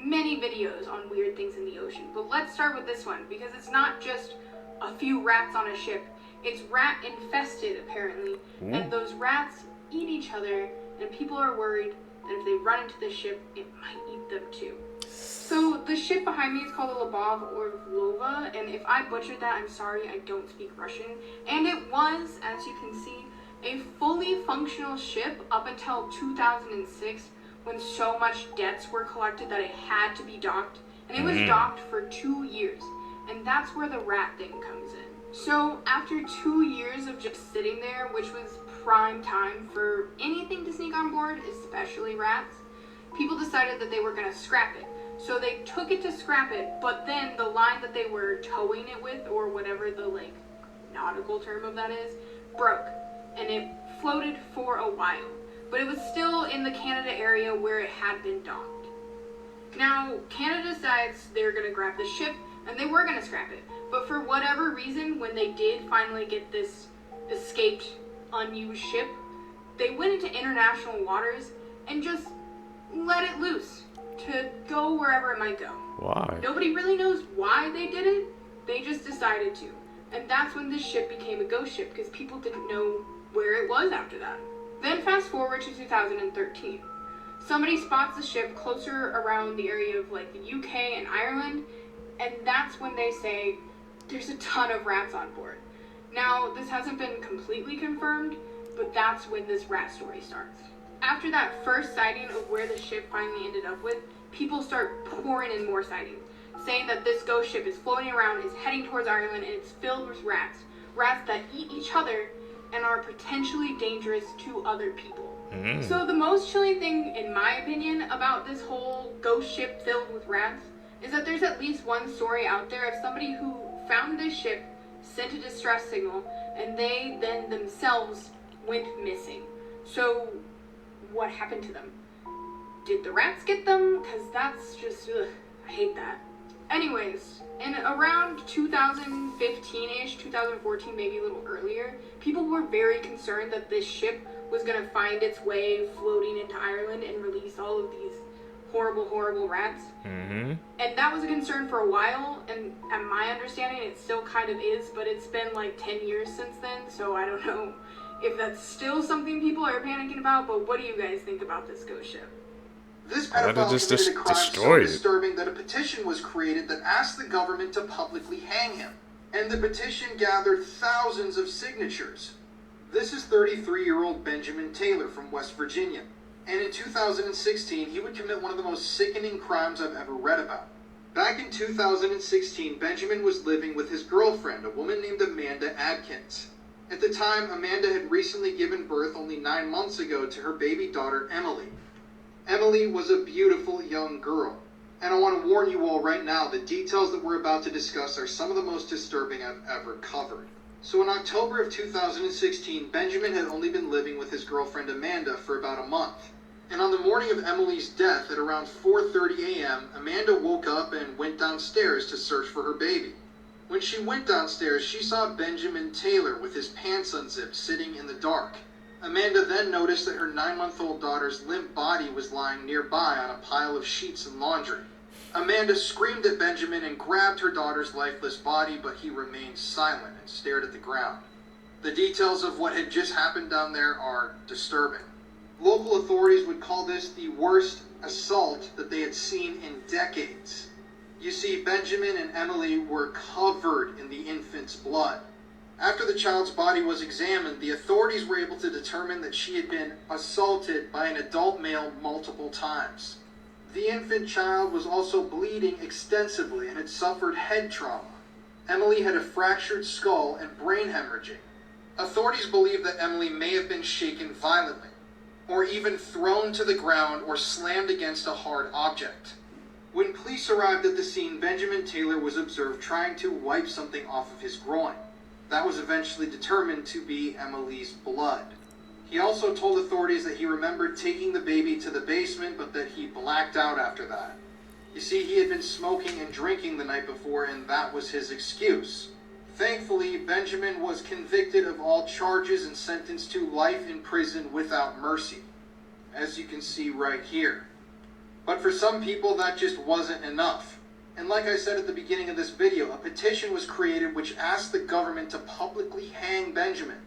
many videos on weird things in the ocean. But let's start with this one, because it's not just a few rats on a ship. It's rat infested, apparently. And those rats eat each other, and people are worried that if they run into the ship, it might eat them too. So the ship behind me is called a Lubov Orlova, and if I butchered that, I'm sorry, I don't speak Russian. And it was, as you can see, a fully functional ship up until 2006, when so much debts were collected that it had to be docked. And it was docked for 2 years, and that's where the rat thing comes in. So after 2 years of just sitting there, which was prime time for anything to sneak on board, especially rats, people decided that they were going to scrap it. So they took it to scrap it, but then the line that they were towing it with, or whatever the nautical term of that is, broke, and it floated for a while. But it was still in the Canada area where it had been docked. Now, Canada decides they're going to grab the ship, and they were going to scrap it. But for whatever reason, when they did finally get this escaped, unused ship, they went into international waters and just let it loose to go wherever it might go. Why? Nobody really knows why they did it. They just decided to. And that's when this ship became a ghost ship, because people didn't know where it was after that. Then fast forward to 2013. Somebody spots the ship closer around the area of the UK and Ireland, and that's when they say there's a ton of rats on board. Now, this hasn't been completely confirmed, but that's when this rat story starts. After that first sighting of where the ship finally ended up with, people start pouring in more sightings, saying that this ghost ship is floating around, is heading towards Ireland, and it's filled with rats. Rats that eat each other and are potentially dangerous to other people. So the most chilling thing, in my opinion, about this whole ghost ship filled with rats is that there's at least one story out there of somebody who found this ship, sent a distress signal, and they then themselves went missing. So what happened to them? Did the rats get them? Because that's just, I hate that. Anyways, in around 2015-ish, 2014, maybe a little earlier, people were very concerned that this ship was going to find its way floating into Ireland and release all of these horrible, horrible rats. And that was a concern for a while, and at my understanding, it still kind of is, but it's been 10 years since then, so I don't know if that's still something people are panicking about, but what do you guys think about this ghost ship? This pedophile committed a crime so disturbing that a petition was created that asked the government to publicly hang him. And the petition gathered thousands of signatures. This is 33-year-old Benjamin Taylor from West Virginia. And in 2016, he would commit one of the most sickening crimes I've ever read about. Back in 2016, Benjamin was living with his girlfriend, a woman named Amanda Adkins. At the time, Amanda had recently given birth only 9 months ago to her baby daughter, Emily. Emily was a beautiful young girl. And I want to warn you all right now, the details that we're about to discuss are some of the most disturbing I've ever covered. So in October of 2016, Benjamin had only been living with his girlfriend Amanda for about a month. And on the morning of Emily's death at around 4:30 a.m., Amanda woke up and went downstairs to search for her baby. When she went downstairs, she saw Benjamin Taylor with his pants unzipped sitting in the dark. Amanda then noticed that her 9-month-old daughter's limp body was lying nearby on a pile of sheets and laundry. Amanda screamed at Benjamin and grabbed her daughter's lifeless body, but he remained silent and stared at the ground. The details of what had just happened down there are disturbing. Local authorities would call this the worst assault that they had seen in decades. You see, Benjamin and Emily were covered in the infant infant's blood. After the child's body was examined, the authorities were able to determine that she had been assaulted by an adult male multiple times. The infant child was also bleeding extensively and had suffered head trauma. Emily had a fractured skull and brain hemorrhaging. Authorities believe that Emily may have been shaken violently, or even thrown to the ground or slammed against a hard object. When police arrived at the scene, Benjamin Taylor was observed trying to wipe something off of his groin. That was eventually determined to be Emily's blood. He also told authorities that he remembered taking the baby to the basement, but that he blacked out after that. You see, he had been smoking and drinking the night before, and that was his excuse. Thankfully, Benjamin was convicted of all charges and sentenced to life in prison without mercy, as you can see right here. But for some people, that just wasn't enough. And like I said at the beginning of this video, a petition was created which asked the government to publicly hang Benjamin.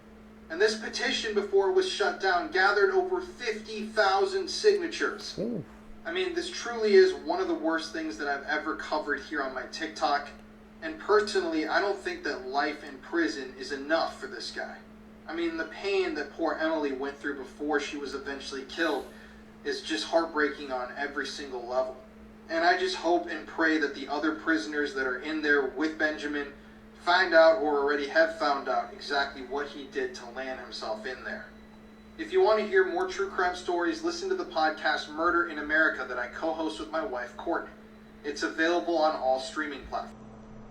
And this petition, before it was shut down, gathered over 50,000 signatures. Ooh. I mean, this truly is one of the worst things that I've ever covered here on my TikTok. And personally, I don't think that life in prison is enough for this guy. I mean, the pain that poor Emily went through before she was eventually killed is just heartbreaking on every single level. And I just hope and pray that the other prisoners that are in there with Benjamin find out, or already have found out, exactly what he did to land himself in there. If you want to hear more true crime stories, listen to the podcast Murder in America that I co-host with my wife, Courtney. It's available on all streaming platforms.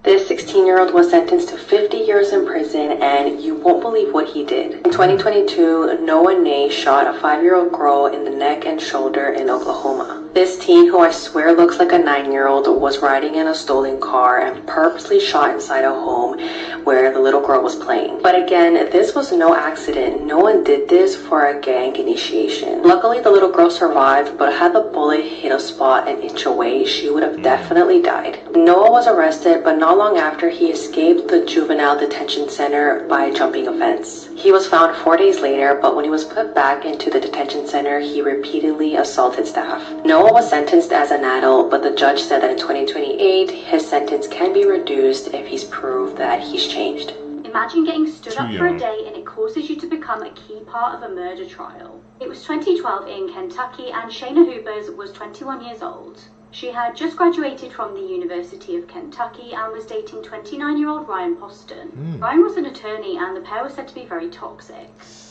This 16-year-old was sentenced to 50 years in prison, and you won't believe what he did. In 2022, Noah Ney shot a 5-year-old girl in the neck and shoulder in Oklahoma. This teen, who I swear looks like a 9-year-old, was riding in a stolen car and purposely shot inside a home where the little girl was playing. But again, this was no accident. No one did this for a gang initiation. Luckily, the little girl survived, but had the bullet hit a spot an inch away, she would have definitely died. Noah was arrested, but not long after, he escaped the juvenile detention center by jumping a fence. He was found 4 days later, but when he was put back into the detention center, he repeatedly assaulted staff. Noah was sentenced as an adult, but the judge said that in 2028, his sentence can be reduced if he's proved that he's changed. Imagine getting stood up for a day and it causes you to become a key part of a murder trial. It was 2012 in Kentucky, and Shayna Hoopers was 21 years old. She had just graduated from the University of Kentucky and was dating 29-year-old Ryan Poston. Ryan was an attorney, and the pair was said to be very toxic.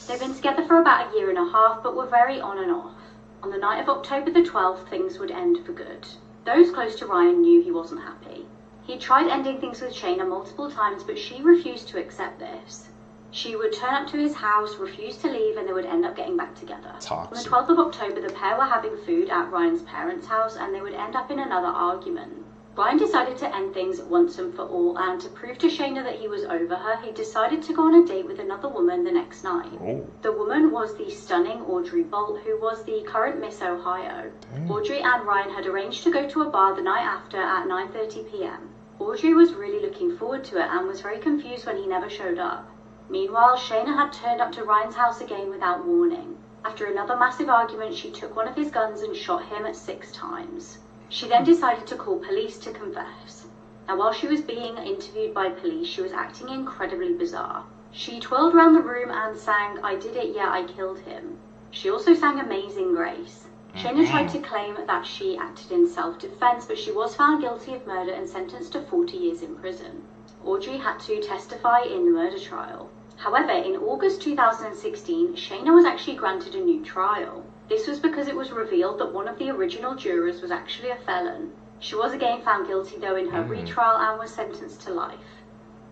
They'd been together for about a year and a half, but were very on and off. On the night of October the 12th, things would end for good. Those close to Ryan knew he wasn't happy. He tried ending things with Shayna multiple times, but she refused to accept this. She would turn up to his house, refuse to leave, and they would end up getting back together. Toxic. On the 12th of October, the pair were having food at Ryan's parents' house, and they would end up in another argument. Ryan decided to end things once and for all, and to prove to Shayna that he was over her, he decided to go on a date with another woman the next night. Oh. The woman was the stunning Audrey Bolt, who was the current Miss Ohio. Audrey and Ryan had arranged to go to a bar the night after at 9:30 p.m. Audrey was really looking forward to it and was very confused when he never showed up. Meanwhile, Shayna had turned up to Ryan's house again without warning. After another massive argument, she took one of his guns and shot him 6 times. She then decided to call police to confess. Now, while she was being interviewed by police, she was acting incredibly bizarre. She twirled around the room and sang, "I did it, yeah, I killed him." She also sang Amazing Grace. Shayna tried to claim that she acted in self-defense, but she was found guilty of murder and sentenced to 40 years in prison. Audrey had to testify in the murder trial. However, in August 2016, Shayna was actually granted a new trial. This was because it was revealed that one of the original jurors was actually a felon. She was again found guilty though in her retrial and was sentenced to life.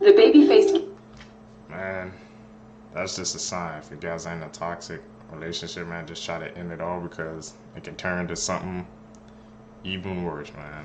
The baby-faced... Man, that's just a sign. If you guys are in a toxic relationship, man, just try to end it all, because it can turn into something even worse, man.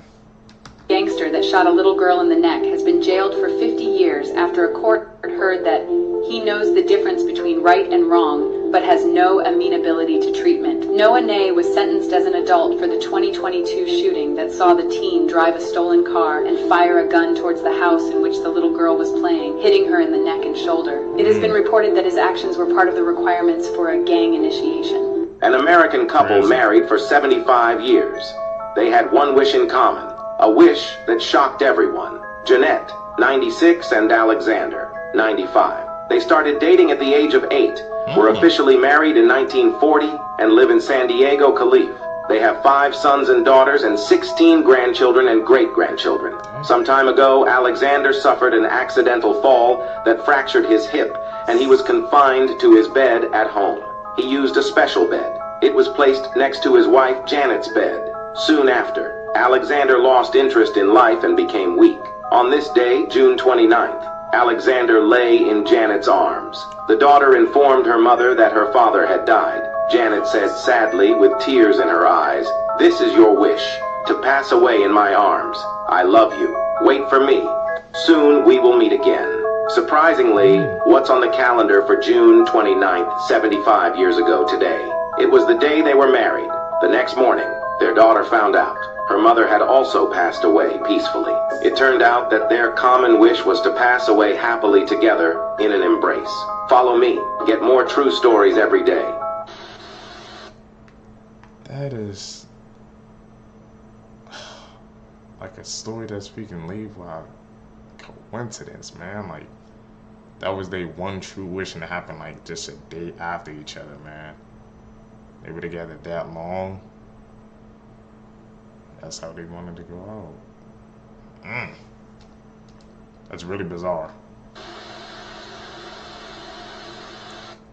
Gangster that shot a little girl in the neck has been jailed for 50 years after a court heard that he knows the difference between right and wrong, but has no amenability to treatment. Noah Ney was sentenced as an adult for the 2022 shooting that saw the teen drive a stolen car and fire a gun towards the house in which the little girl was playing, hitting her in the neck and shoulder. It has been reported that his actions were part of the requirements for a gang initiation. An American couple married for 75 years. They had one wish in common. A wish that shocked everyone. Jeanette, 96, and Alexander, 95. They started dating at the age of 8, were officially married in 1940, and live in San Diego, Calif. They have 5 sons and daughters and 16 grandchildren and great-grandchildren. Some time ago, Alexander suffered an accidental fall that fractured his hip, and he was confined to his bed at home. He used a special bed. It was placed next to his wife Janet's bed. Soon after, Alexander lost interest in life and became weak. On this day, June 29th, Alexander lay in Janet's arms. The daughter informed her mother that her father had died. Janet said sadly, with tears in her eyes, "This is your wish, to pass away in my arms. I love you. Wait for me. Soon we will meet again." Surprisingly, what's on the calendar for June 29th, 75 years ago today? It was the day they were married. The next morning, their daughter found out. Her mother had also passed away peacefully. It turned out that their common wish was to pass away happily together in an embrace. Follow me. Get more true stories every day. That is like a story that we can leave without coincidence, man. Like, that was their one true wish, and it happened like just a day after each other, man. They were together that long. That's how they wanted to go out. That's really bizarre.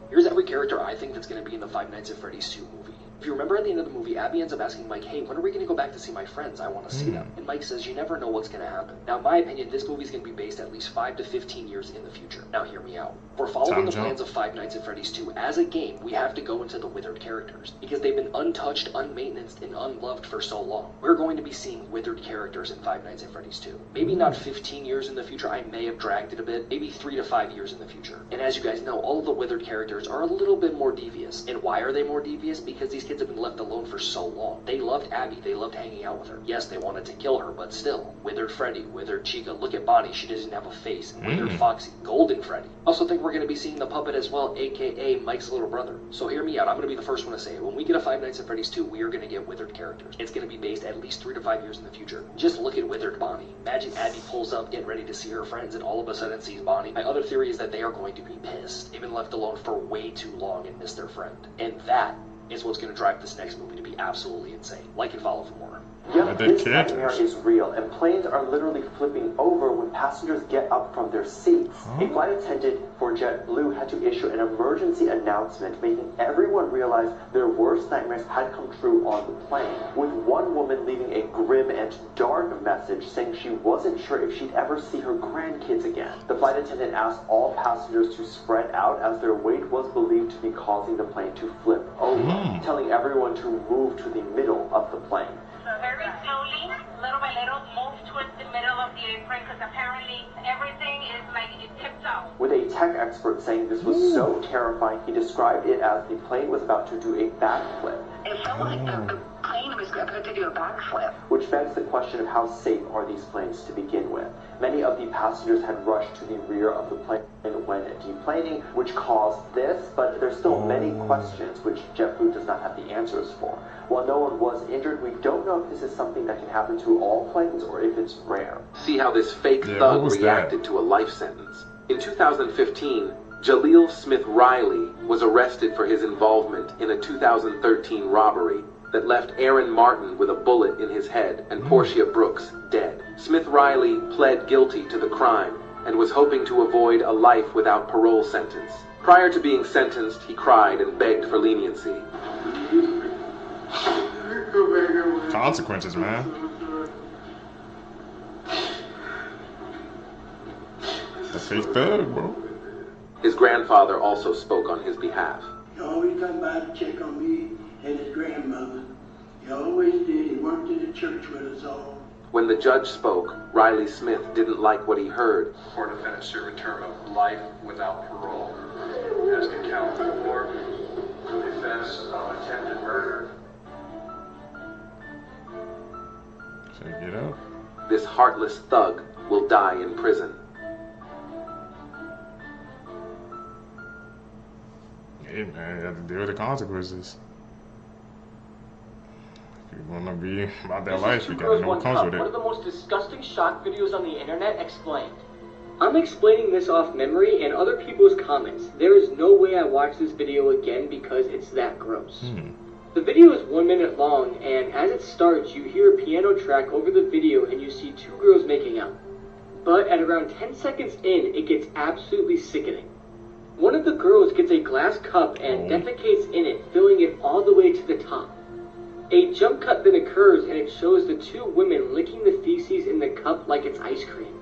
Here's every character I think that's going to be in the Five Nights at Freddy's 2 movie. If you remember at the end of the movie, Abby ends up asking Mike, "Hey, when are we going to go back to see my friends? I want to see them." And Mike says, "You never know what's going to happen." Now, in my opinion, this movie's going to be based at least 5 to 15 years in the future. Now, hear me out. If we're following the plans of Five Nights at Freddy's 2 as a game, we have to go into the withered characters, because they've been untouched, unmaintenanced, and unloved for so long. We're going to be seeing withered characters in Five Nights at Freddy's 2. Maybe not 15 years in the future, I may have dragged it a bit, maybe 3 to 5 years in the future. And as you guys know, all of the withered characters are a little bit more devious. And why are they more devious? Because these kids have been left alone for so long. They loved Abby, they loved hanging out with her. Yes, they wanted to kill her, but still. Withered Freddy, withered Chica, look at Bonnie, she doesn't have a face. Withered Foxy, Golden Freddy. Also think we're going to be seeing the puppet as well, aka Mike's little brother. So hear me out, I'm going to be the first one to say it. When we get a Five Nights at Freddy's 2, we are going to get withered characters. It's going to be based at least 3 to 5 years in the future. Just look at withered Bonnie. Imagine Abby pulls up, getting ready to see her friends, and all of a sudden sees Bonnie. My other theory is that they are going to be pissed. They've been left alone for way too long and miss their friend. And that is what's going to drive this next movie to be absolutely insane. Like and follow for more. Yep, this nightmare is real, and planes are literally flipping over when passengers get up from their seats. A flight attendant for JetBlue had to issue an emergency announcement, making everyone realize their worst nightmares had come true on the plane, with one woman leaving a grim and dark message saying she wasn't sure if she'd ever see her grandkids again. The flight attendant asked all passengers to spread out as their weight was believed to be causing the plane to flip over, telling everyone to move to the middle of the plane. So very slowly, little by little, move towards the middle of the apron, because apparently everything is like it tips out. With a tech expert saying this was so terrifying, he described it as the plane was about to do a backflip. It felt like the plane was about to do a backflip. Which begs the question of how safe are these planes to begin with. Many of the passengers had rushed to the rear of the plane when deplaning, which caused this, but there's still many questions which JetBlue does not have the answers for. While no one was injured, we don't know if this is something that can happen to all planes or if it's rare. See how this fake thug reacted to a life sentence. In 2015, Jaleel Smith Riley was arrested for his involvement in a 2013 robbery that left Aaron Martin with a bullet in his head and Portia Brooks dead. Smith Riley pled guilty to the crime and was hoping to avoid a life without parole sentence. Prior to being sentenced, he cried and begged for leniency. Consequences, man. The fake thug, bro. His grandfather also spoke on his behalf. He always come by to check on me and his grandmother. He always did. He worked in the church with us all. When the judge spoke, Riley Smith didn't like what he heard. Court defendant serve a term of life without parole. As to count 4, the offense of attempted murder. Check it out. This heartless thug will die in prison. Hey man, you have to deal with the consequences. If you wanna be about that life, you gotta know what comes with it. One of the most disgusting shock videos on the internet explained. I'm explaining this off memory and other people's comments. There is no way I watch this video again because it's that gross. The video is 1 minute long, and as it starts, you hear a piano track over the video and you see two girls making out. But at around 10 seconds in, it gets absolutely sickening. One of the girls gets a glass cup and defecates in it, filling it all the way to the top. A jump cut then occurs and it shows the two women licking the feces in the cup like it's ice cream.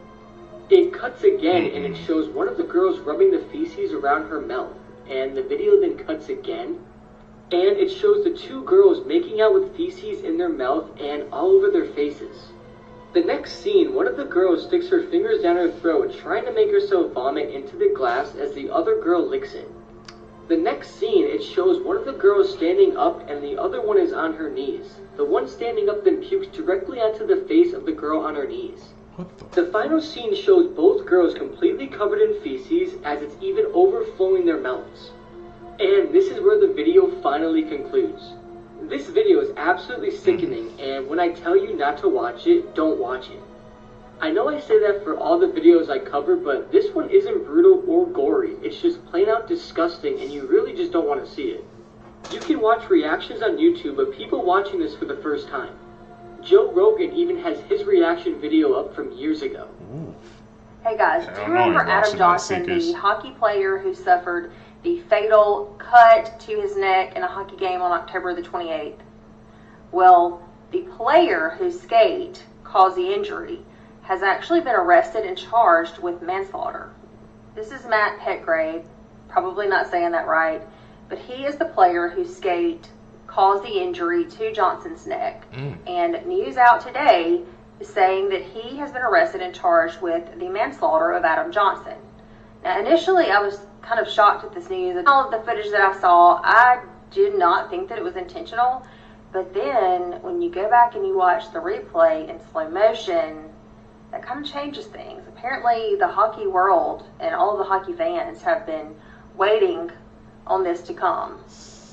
It cuts again and it shows one of the girls rubbing the feces around her mouth, and the video then cuts again, and it shows the two girls making out with feces in their mouth and all over their faces. The next scene, one of the girls sticks her fingers down her throat trying to make herself vomit into the glass as the other girl licks it. The next scene, it shows one of the girls standing up and the other one is on her knees. The one standing up then pukes directly onto the face of the girl on her knees. The final scene shows both girls completely covered in feces as it's even overflowing their mouths. And this is where the video finally concludes. This video is absolutely sickening, and when I tell you not to watch it, don't watch it. I know I say that for all the videos I cover, but this one isn't brutal or gory. It's just plain out disgusting and you really just don't want to see it. You can watch reactions on YouTube of people watching this for the first time. Joe Rogan even has his reaction video up from years ago. Hey guys, do you remember Adam Johnson, the hockey player who suffered the fatal cut to his neck in a hockey game on October the 28th? Well, the player whose skate caused the injury has actually been arrested and charged with manslaughter. This is Matt Petgrave, probably not saying that right, but he is the player whose skate caused the injury to Johnson's neck. And news out today is saying that he has been arrested and charged with the manslaughter of Adam Johnson. Now, initially, I was kind of shocked at this news. And all of the footage that I saw, I did not think that it was intentional. But then, when you go back and you watch the replay in slow motion, that kind of changes things. Apparently, the hockey world and all of the hockey fans have been waiting on this to come.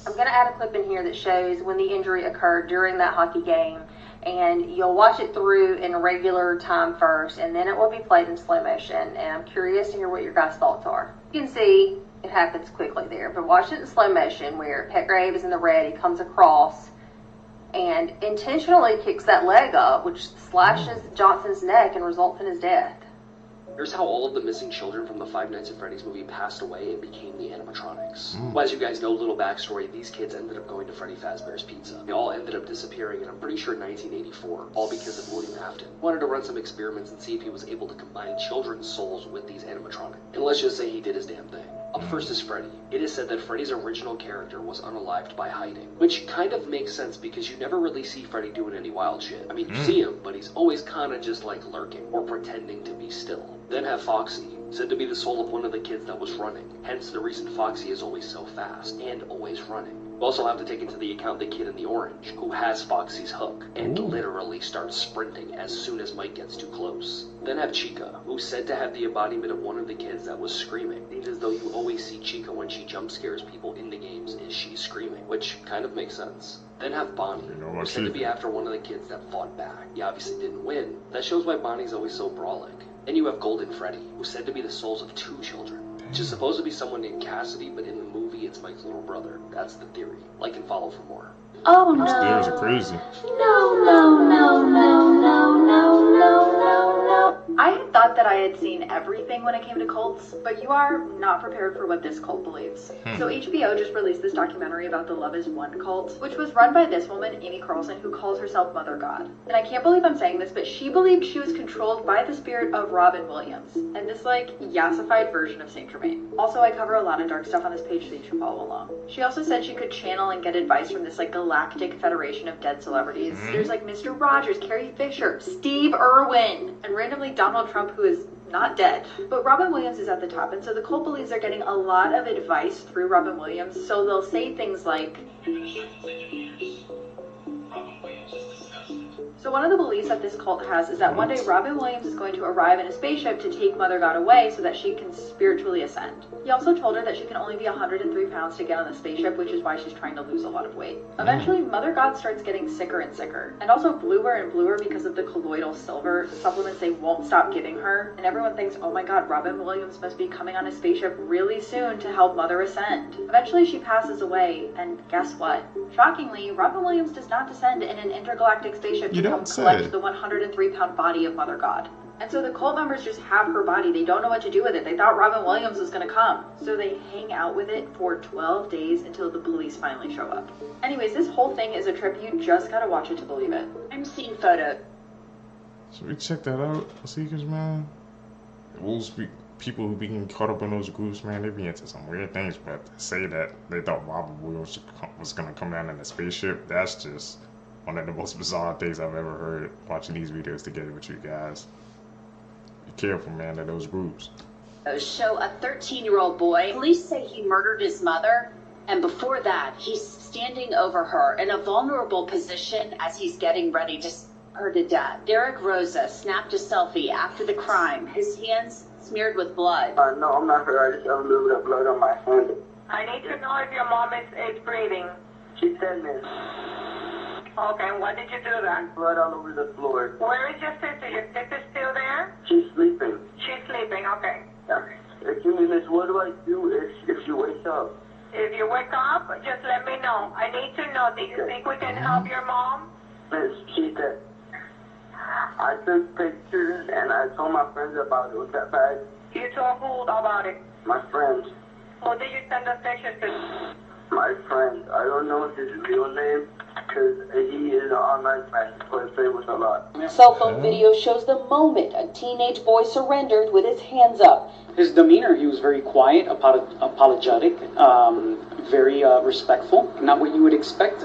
I'm going to add a clip in here that shows when the injury occurred during that hockey game. And you'll watch it through in regular time first, and then it will be played in slow motion. And I'm curious to hear what your guys' thoughts are. You can see it happens quickly there, but watch it in slow motion where Petgrave is in the red, he comes across and intentionally kicks that leg up, which slashes Johnson's neck and results in his death. Here's how all of the missing children from the Five Nights at Freddy's movie passed away and became the animatronics. Well, as you guys know, little backstory, these kids ended up going to Freddy Fazbear's Pizza. They all ended up disappearing in, I'm pretty sure, 1984, all because of William Afton. Wanted to run some experiments and see if he was able to combine children's souls with these animatronics. And let's just say he did his damn thing. Up first is Freddy. It is said that Freddy's original character was unalived by hiding, which kind of makes sense because you never really see Freddy doing any wild shit. I mean, you see him, but he's always kind of just like lurking or pretending to be still. Then have Foxy, said to be the soul of one of the kids that was running, hence the reason Foxy is always so fast and always running. We also have to take into the account the kid in the orange, who has Foxy's hook, and literally starts sprinting as soon as Mike gets too close. Then have Chica, who's said to have the embodiment of one of the kids that was screaming. Seems as though you always see Chica when she jump scares people in the games is she's screaming, which kind of makes sense. Then have Bonnie, who's said to be after one of the kids that fought back. He obviously didn't win. That shows why Bonnie's always so brawling. Then you have Golden Freddy, who's said to be the souls of 2 children. Which is supposed to be someone named Cassidy, but in the movie it's Mike's little brother. That's the theory. Like and follow for more. Oh no. Those theories are crazy. No. I thought that I had seen everything when it came to cults, but you are not prepared for what this cult believes. So HBO just released this documentary about the Love Is One cult, which was run by this woman, Amy Carlson, who calls herself Mother God. And I can't believe I'm saying this, but she believed she was controlled by the spirit of Robin Williams, and this yassified version of Saint Germain. Also, I cover a lot of dark stuff on this page, so you should follow along. She also said she could channel and get advice from this galactic federation of dead celebrities. There's Mr. Rogers, Carrie Fisher, Steve Irwin, and randomly Donald Trump, who is not dead. But Robin Williams is at the top, and so the cult believes they're getting a lot of advice through Robin Williams, so they'll say things like, So one of the beliefs that this cult has is that one day Robin Williams is going to arrive in a spaceship to take Mother God away so that she can spiritually ascend. He also told her that she can only be 103 pounds to get on the spaceship, which is why she's trying to lose a lot of weight. Eventually, Mother God starts getting sicker and sicker, and also bluer and bluer because of the colloidal silver supplements they won't stop giving her, and everyone thinks, oh my god, Robin Williams must be coming on a spaceship really soon to help Mother ascend. Eventually, she passes away, and guess what? Shockingly, Robin Williams does not descend in an intergalactic spaceship to come collect the 103-pound body of Mother God. And so the cult members just have her body. They don't know what to do with it. They thought Robin Williams was going to come. So they hang out with it for 12 days until the police finally show up. Anyways, this whole thing is a trip. You just gotta watch it to believe it. I'm seeing photos. Should we check that out, Seekers, man? People who be getting caught up in those groups, man, they be into some weird things. But to say that they thought Robin Williams was going to come down in a spaceship, that's just one of the most bizarre things I've ever heard watching these videos together with you guys. Be careful, man, of those groups. Show a 13-year-old boy. Police say he murdered his mother, and before that, he's standing over her in a vulnerable position as he's getting ready to her to death. Derek Rosa snapped a selfie after the crime, his hands smeared with blood. No, I'm not her. I just have a little bit of blood on my hand. I need to know if your mom is breathing. She's 10 minutes. Okay, when did you do that? Blood all over the floor. Where is your sister? Your sister's still there? She's sleeping. She's sleeping, okay. Excuse me, miss, what do I do if she wakes up? If you wake up, just let me know. I need to know. Do you think we can help your mom? Miss, she said, I took pictures and I told my friends about it with that bag. You told who about it? My friend. Who did you send the pictures to? My friend. I don't know his real name because he is an online match. He plays favorites a lot. Cell phone video shows the moment a teenage boy surrendered with his hands up. His demeanor, he was very quiet, apologetic, very respectful. Not what you would expect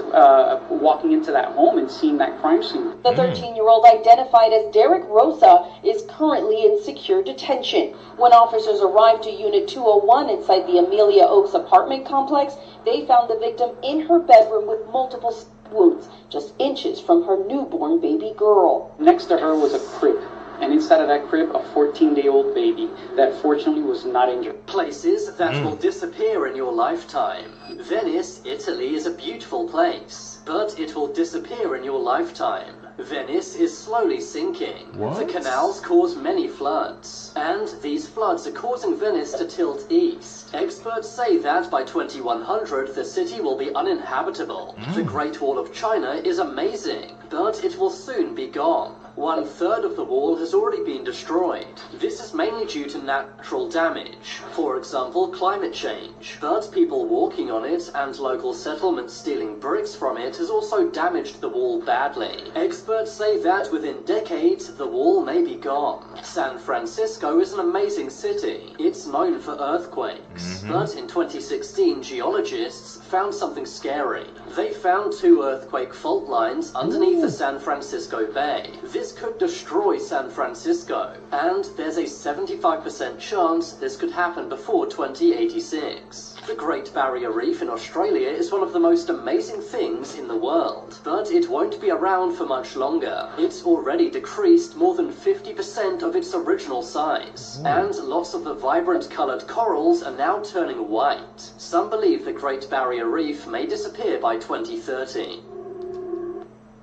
walking into that home and seeing that crime scene. The 13-year-old, identified as Derek Rosa, is currently in secure detention. When officers arrived to Unit 201 inside the Amelia Oaks apartment complex, they found the victim in her bedroom with multiple wounds, just inches from her newborn baby girl. Next to her was a crib. And inside of that crib, a 14-day-old baby that fortunately was not injured. Places that will disappear in your lifetime. Venice, Italy is a beautiful place, but it will disappear in your lifetime. Venice is slowly sinking. What? The canals cause many floods, and these floods are causing Venice to tilt east. Experts say that by 2100 the city will be uninhabitable. The Great Wall of China is amazing, but it will soon be gone. 1/3 of the wall has already been destroyed. This is mainly due to natural damage, for example climate change. But people walking on it and local settlements stealing bricks from it has also damaged the wall badly. Experts say that within decades the wall may be gone. San Francisco is an amazing city. It's known for earthquakes. But in 2016 geologists found something scary. They found 2 earthquake fault lines underneath the San Francisco Bay. This could destroy San Francisco, and there's a 75% chance this could happen before 2086. The Great Barrier Reef in Australia is one of the most amazing things in the world, but it won't be around for much longer. It's already decreased more than 50% of its original size, and lots of the vibrant coloured corals are now turning white. Some believe the Great Barrier Reef may disappear by 2030.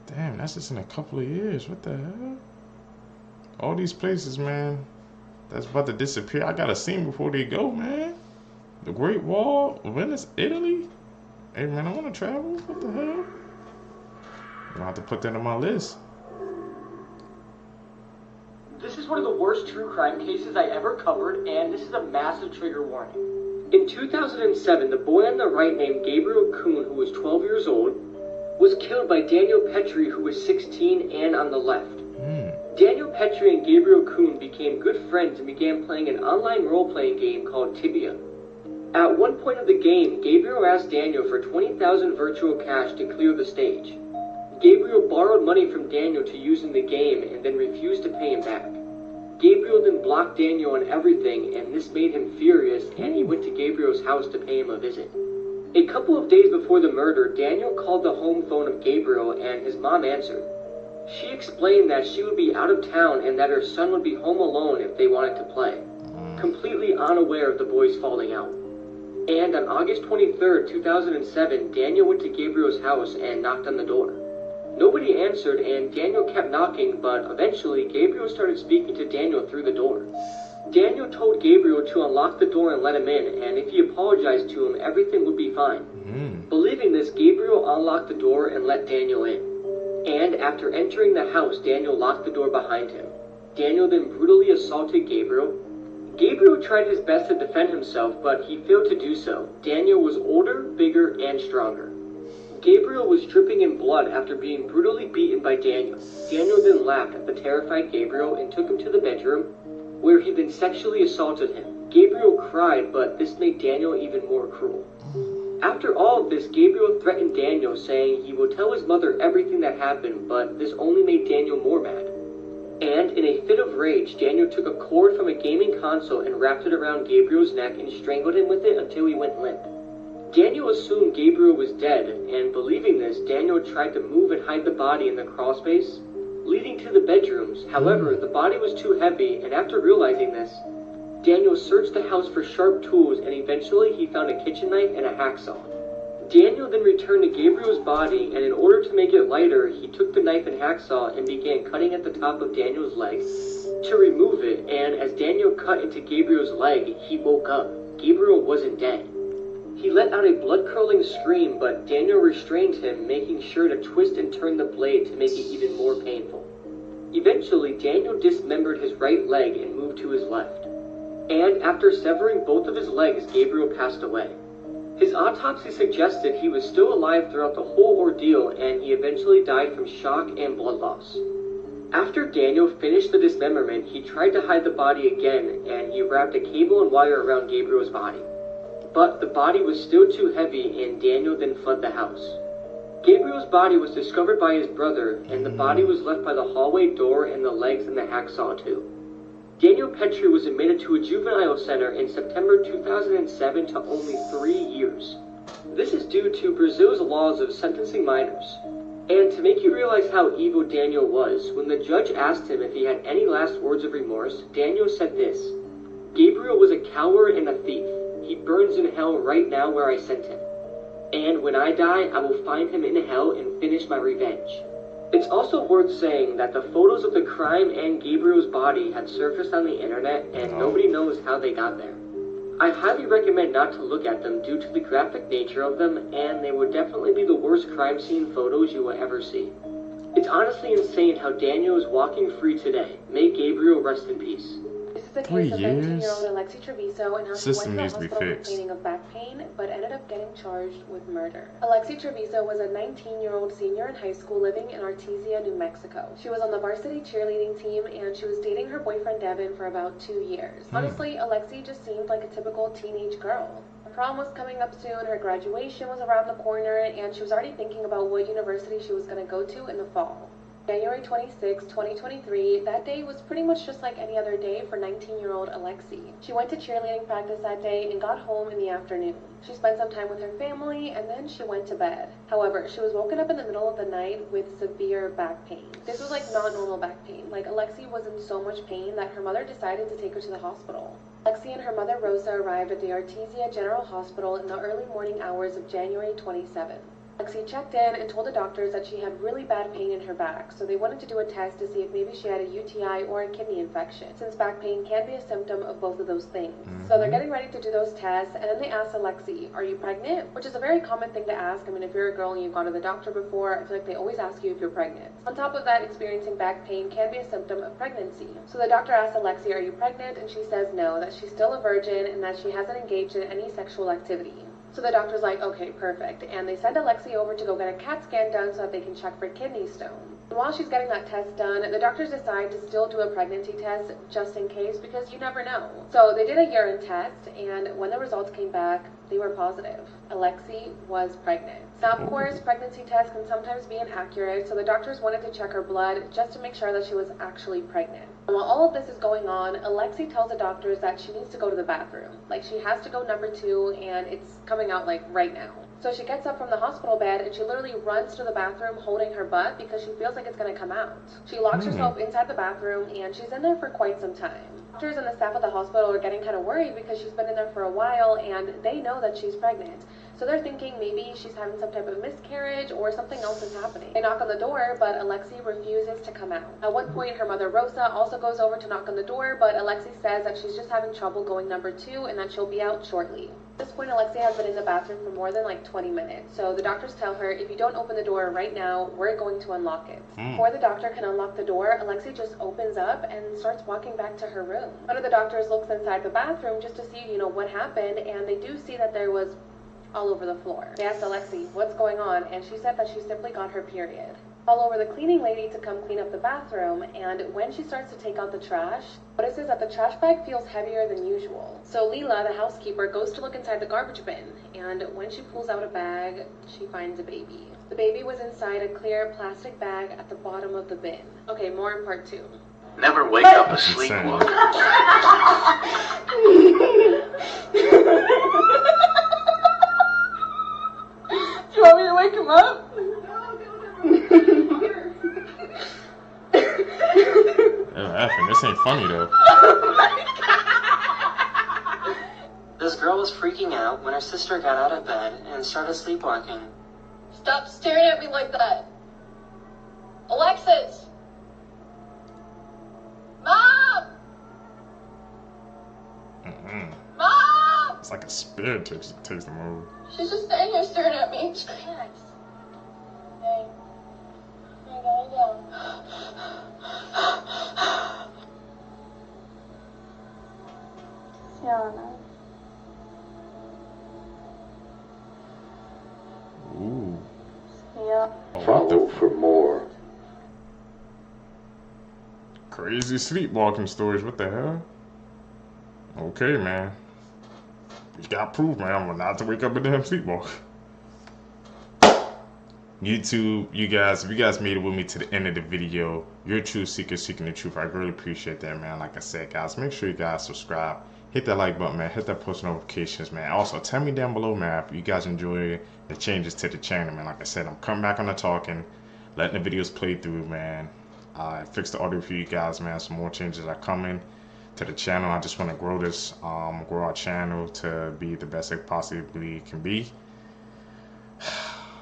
Damn, that's just in a couple of years. What the hell? All these places, man, that's about to disappear. I gotta see them before they go, man. The Great Wall, Venice, Italy. Hey, man, I want to travel. What the hell? I'll have to put that on my list. This is one of the worst true crime cases I ever covered, and this is a massive trigger warning. In 2007, the boy on the right named Gabriel Kuhn, who was 12 years old, was killed by Daniel Petrie, who was 16 and on the left. Daniel Petrie and Gabriel Kuhn became good friends and began playing an online role-playing game called Tibia. At one point of the game, Gabriel asked Daniel for 20,000 virtual cash to clear the stage. Gabriel borrowed money from Daniel to use in the game and then refused to pay him back. Gabriel then blocked Daniel on everything, and this made him furious, and he went to Gabriel's house to pay him a visit. A couple of days before the murder, Daniel called the home phone of Gabriel and his mom answered. She explained that she would be out of town and that her son would be home alone if they wanted to play, completely unaware of the boys falling out. And on August 23rd, 2007, Daniel went to Gabriel's house and knocked on the door. Nobody answered, and Daniel kept knocking, but eventually Gabriel started speaking to Daniel through the door. Daniel told Gabriel to unlock the door and let him in, and if he apologized to him, everything would be fine. Believing this, Gabriel unlocked the door and let Daniel in. And after entering the house, Daniel locked the door behind him. Daniel then brutally assaulted Gabriel. Gabriel tried his best to defend himself, but he failed to do so. Daniel was older, bigger, and stronger. Gabriel was dripping in blood after being brutally beaten by Daniel. Daniel then laughed at the terrified Gabriel and took him to the bedroom, where he then sexually assaulted him. Gabriel cried, but this made Daniel even more cruel. After all of this, Gabriel threatened Daniel, saying he will tell his mother everything that happened, but this only made Daniel more mad. And in a fit of rage, Daniel took a cord from a gaming console and wrapped it around Gabriel's neck and strangled him with it until he went limp. Daniel assumed Gabriel was dead, and believing this, Daniel tried to move and hide the body in the crawl space, leading to the bedrooms. However, the body was too heavy, and after realizing this, Daniel searched the house for sharp tools, and eventually he found a kitchen knife and a hacksaw. Daniel then returned to Gabriel's body, and in order to make it lighter, he took the knife and hacksaw and began cutting at the top of Daniel's leg to remove it, and as Daniel cut into Gabriel's leg, he woke up. Gabriel wasn't dead. He let out a blood-curdling scream, but Daniel restrained him, making sure to twist and turn the blade to make it even more painful. Eventually, Daniel dismembered his right leg and moved to his left. And after severing both of his legs, Gabriel passed away. His autopsy suggested he was still alive throughout the whole ordeal, and he eventually died from shock and blood loss. After Daniel finished the dismemberment, he tried to hide the body again, and he wrapped a cable and wire around Gabriel's body. But the body was still too heavy, and Daniel then fled the house. Gabriel's body was discovered by his brother, and the body was left by the hallway door and the legs and the hacksaw too. Daniel Petrie was admitted to a juvenile center in September 2007 to only 3 years. This is due to Brazil's laws of sentencing minors. And to make you realize how evil Daniel was, when the judge asked him if he had any last words of remorse, Daniel said this: "Gabriel was a coward and a thief. He burns in hell right now where I sent him. And when I die, I will find him in hell and finish my revenge." It's also worth saying that the photos of the crime and Gabriel's body had surfaced on the internet, and nobody knows how they got there. I highly recommend not to look at them due to the graphic nature of them, and they would definitely be the worst crime scene photos you will ever see. It's honestly insane how Daniel is walking free today. May Gabriel rest in peace. This is the case of 19-year-old Alexi Treviso and how she went to the hospital complaining of back pain, but ended up getting charged with murder. Alexi Treviso was a 19-year-old senior in high school living in Artesia, New Mexico. She was on the varsity cheerleading team, and she was dating her boyfriend Devin for about 2 years. Honestly, Alexi just seemed like a typical teenage girl. Her prom was coming up soon, her graduation was around the corner, and she was already thinking about what university she was going to go to in the fall. January 26, 2023, that day was pretty much just like any other day for 19-year-old Alexi. She went to cheerleading practice that day and got home in the afternoon. She spent some time with her family and then she went to bed. However, she was woken up in the middle of the night with severe back pain. This was like not normal back pain. Like Alexi was in so much pain that her mother decided to take her to the hospital. Alexi and her mother Rosa arrived at the Artesia General Hospital in the early morning hours of January 27th. Alexi checked in and told the doctors that she had really bad pain in her back, so they wanted to do a test to see if maybe she had a UTI or a kidney infection, since back pain can be a symptom of both of those things. So they're getting ready to do those tests, and then they asked Alexi, "Are you pregnant?" Which is a very common thing to ask. I mean, if you're a girl and you've gone to the doctor before, I feel like they always ask you if you're pregnant. On top of that, experiencing back pain can be a symptom of pregnancy. So the doctor asked Alexi, "Are you pregnant?" And she says no, that she's still a virgin and that she hasn't engaged in any sexual activity. So the doctor's like, okay, perfect. And they send Alexi over to go get a CAT scan done so that they can check for kidney stone. And while she's getting that test done, the doctors decide to still do a pregnancy test just in case, because you never know. So they did a urine test, and when the results came back, they were positive. Alexi was pregnant. Now, of course, pregnancy tests can sometimes be inaccurate, so the doctors wanted to check her blood just to make sure that she was actually pregnant. And while all of this is going on, Alexi tells the doctors that she needs to go to the bathroom. Like, she has to go number 2, and it's coming out, like, right now. So she gets up from the hospital bed and she literally runs to the bathroom holding her butt because she feels like it's going to come out. She locks herself inside the bathroom and she's in there for quite some time. Doctors and the staff at the hospital are getting kind of worried because she's been in there for a while and they know that she's pregnant. So they're thinking maybe she's having some type of miscarriage or something else is happening. They knock on the door, but Alexi refuses to come out. At one point, her mother Rosa also goes over to knock on the door, but Alexi says that she's just having trouble going number 2 and that she'll be out shortly. At this point, Alexi has been in the bathroom for more than like 20 minutes. So the doctors tell her, if you don't open the door right now, we're going to unlock it. Before the doctor can unlock the door, Alexi just opens up and starts walking back to her room. One of the doctors looks inside the bathroom just to see, what happened, and they do see that there was all over the floor. They asked Alexi, what's going on? And she said that she simply got her period. Call over the cleaning lady to come clean up the bathroom, and when she starts to take out the trash, notices that the trash bag feels heavier than usual. So Lila, the housekeeper, goes to look inside the garbage bin, and when she pulls out a bag, she finds a baby. The baby was inside a clear plastic bag at the bottom of the bin. Okay, more in part 2. Never wake up a sleepwalker. Do you want me to wake him up? They're laughing. This ain't funny though. This girl was freaking out when her sister got out of bed and started sleepwalking. Stop staring at me like that. Alexis! Mom! Mom! It's like a spirit takes the move. She's just standing here staring at me. Just relax. Hey. I got it down. Sienna. Ooh. Yeah. Follow for more. Crazy sleepwalking stories. What the hell? Okay, man. You got proof, man. I'm not to wake up and damn sleepwalk. YouTube, you guys, if you guys made it with me to the end of the video, you're a true seeker seeking the truth. I really appreciate that, man. Like I said, guys, make sure you guys subscribe. Hit that like button, man. Hit that post notifications, man. Also, tell me down below, man, if you guys enjoy the changes to the channel, man. Like I said, I'm coming back on the talking, letting the videos play through, man. I fixed the audio for you guys, man. Some more changes are coming to the channel. I just want to grow this, grow our channel to be the best it possibly can be.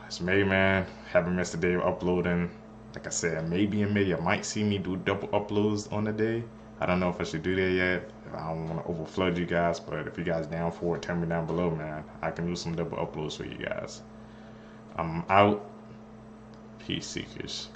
It's May, man. Haven't missed a day of uploading. Like I said, maybe in May you might see me do double uploads on the day. I don't know if I should do that yet. I don't want to overflood you guys, but if you guys down for it, tell me down below, man. I can do some double uploads for you guys. I'm out. Peace, seekers.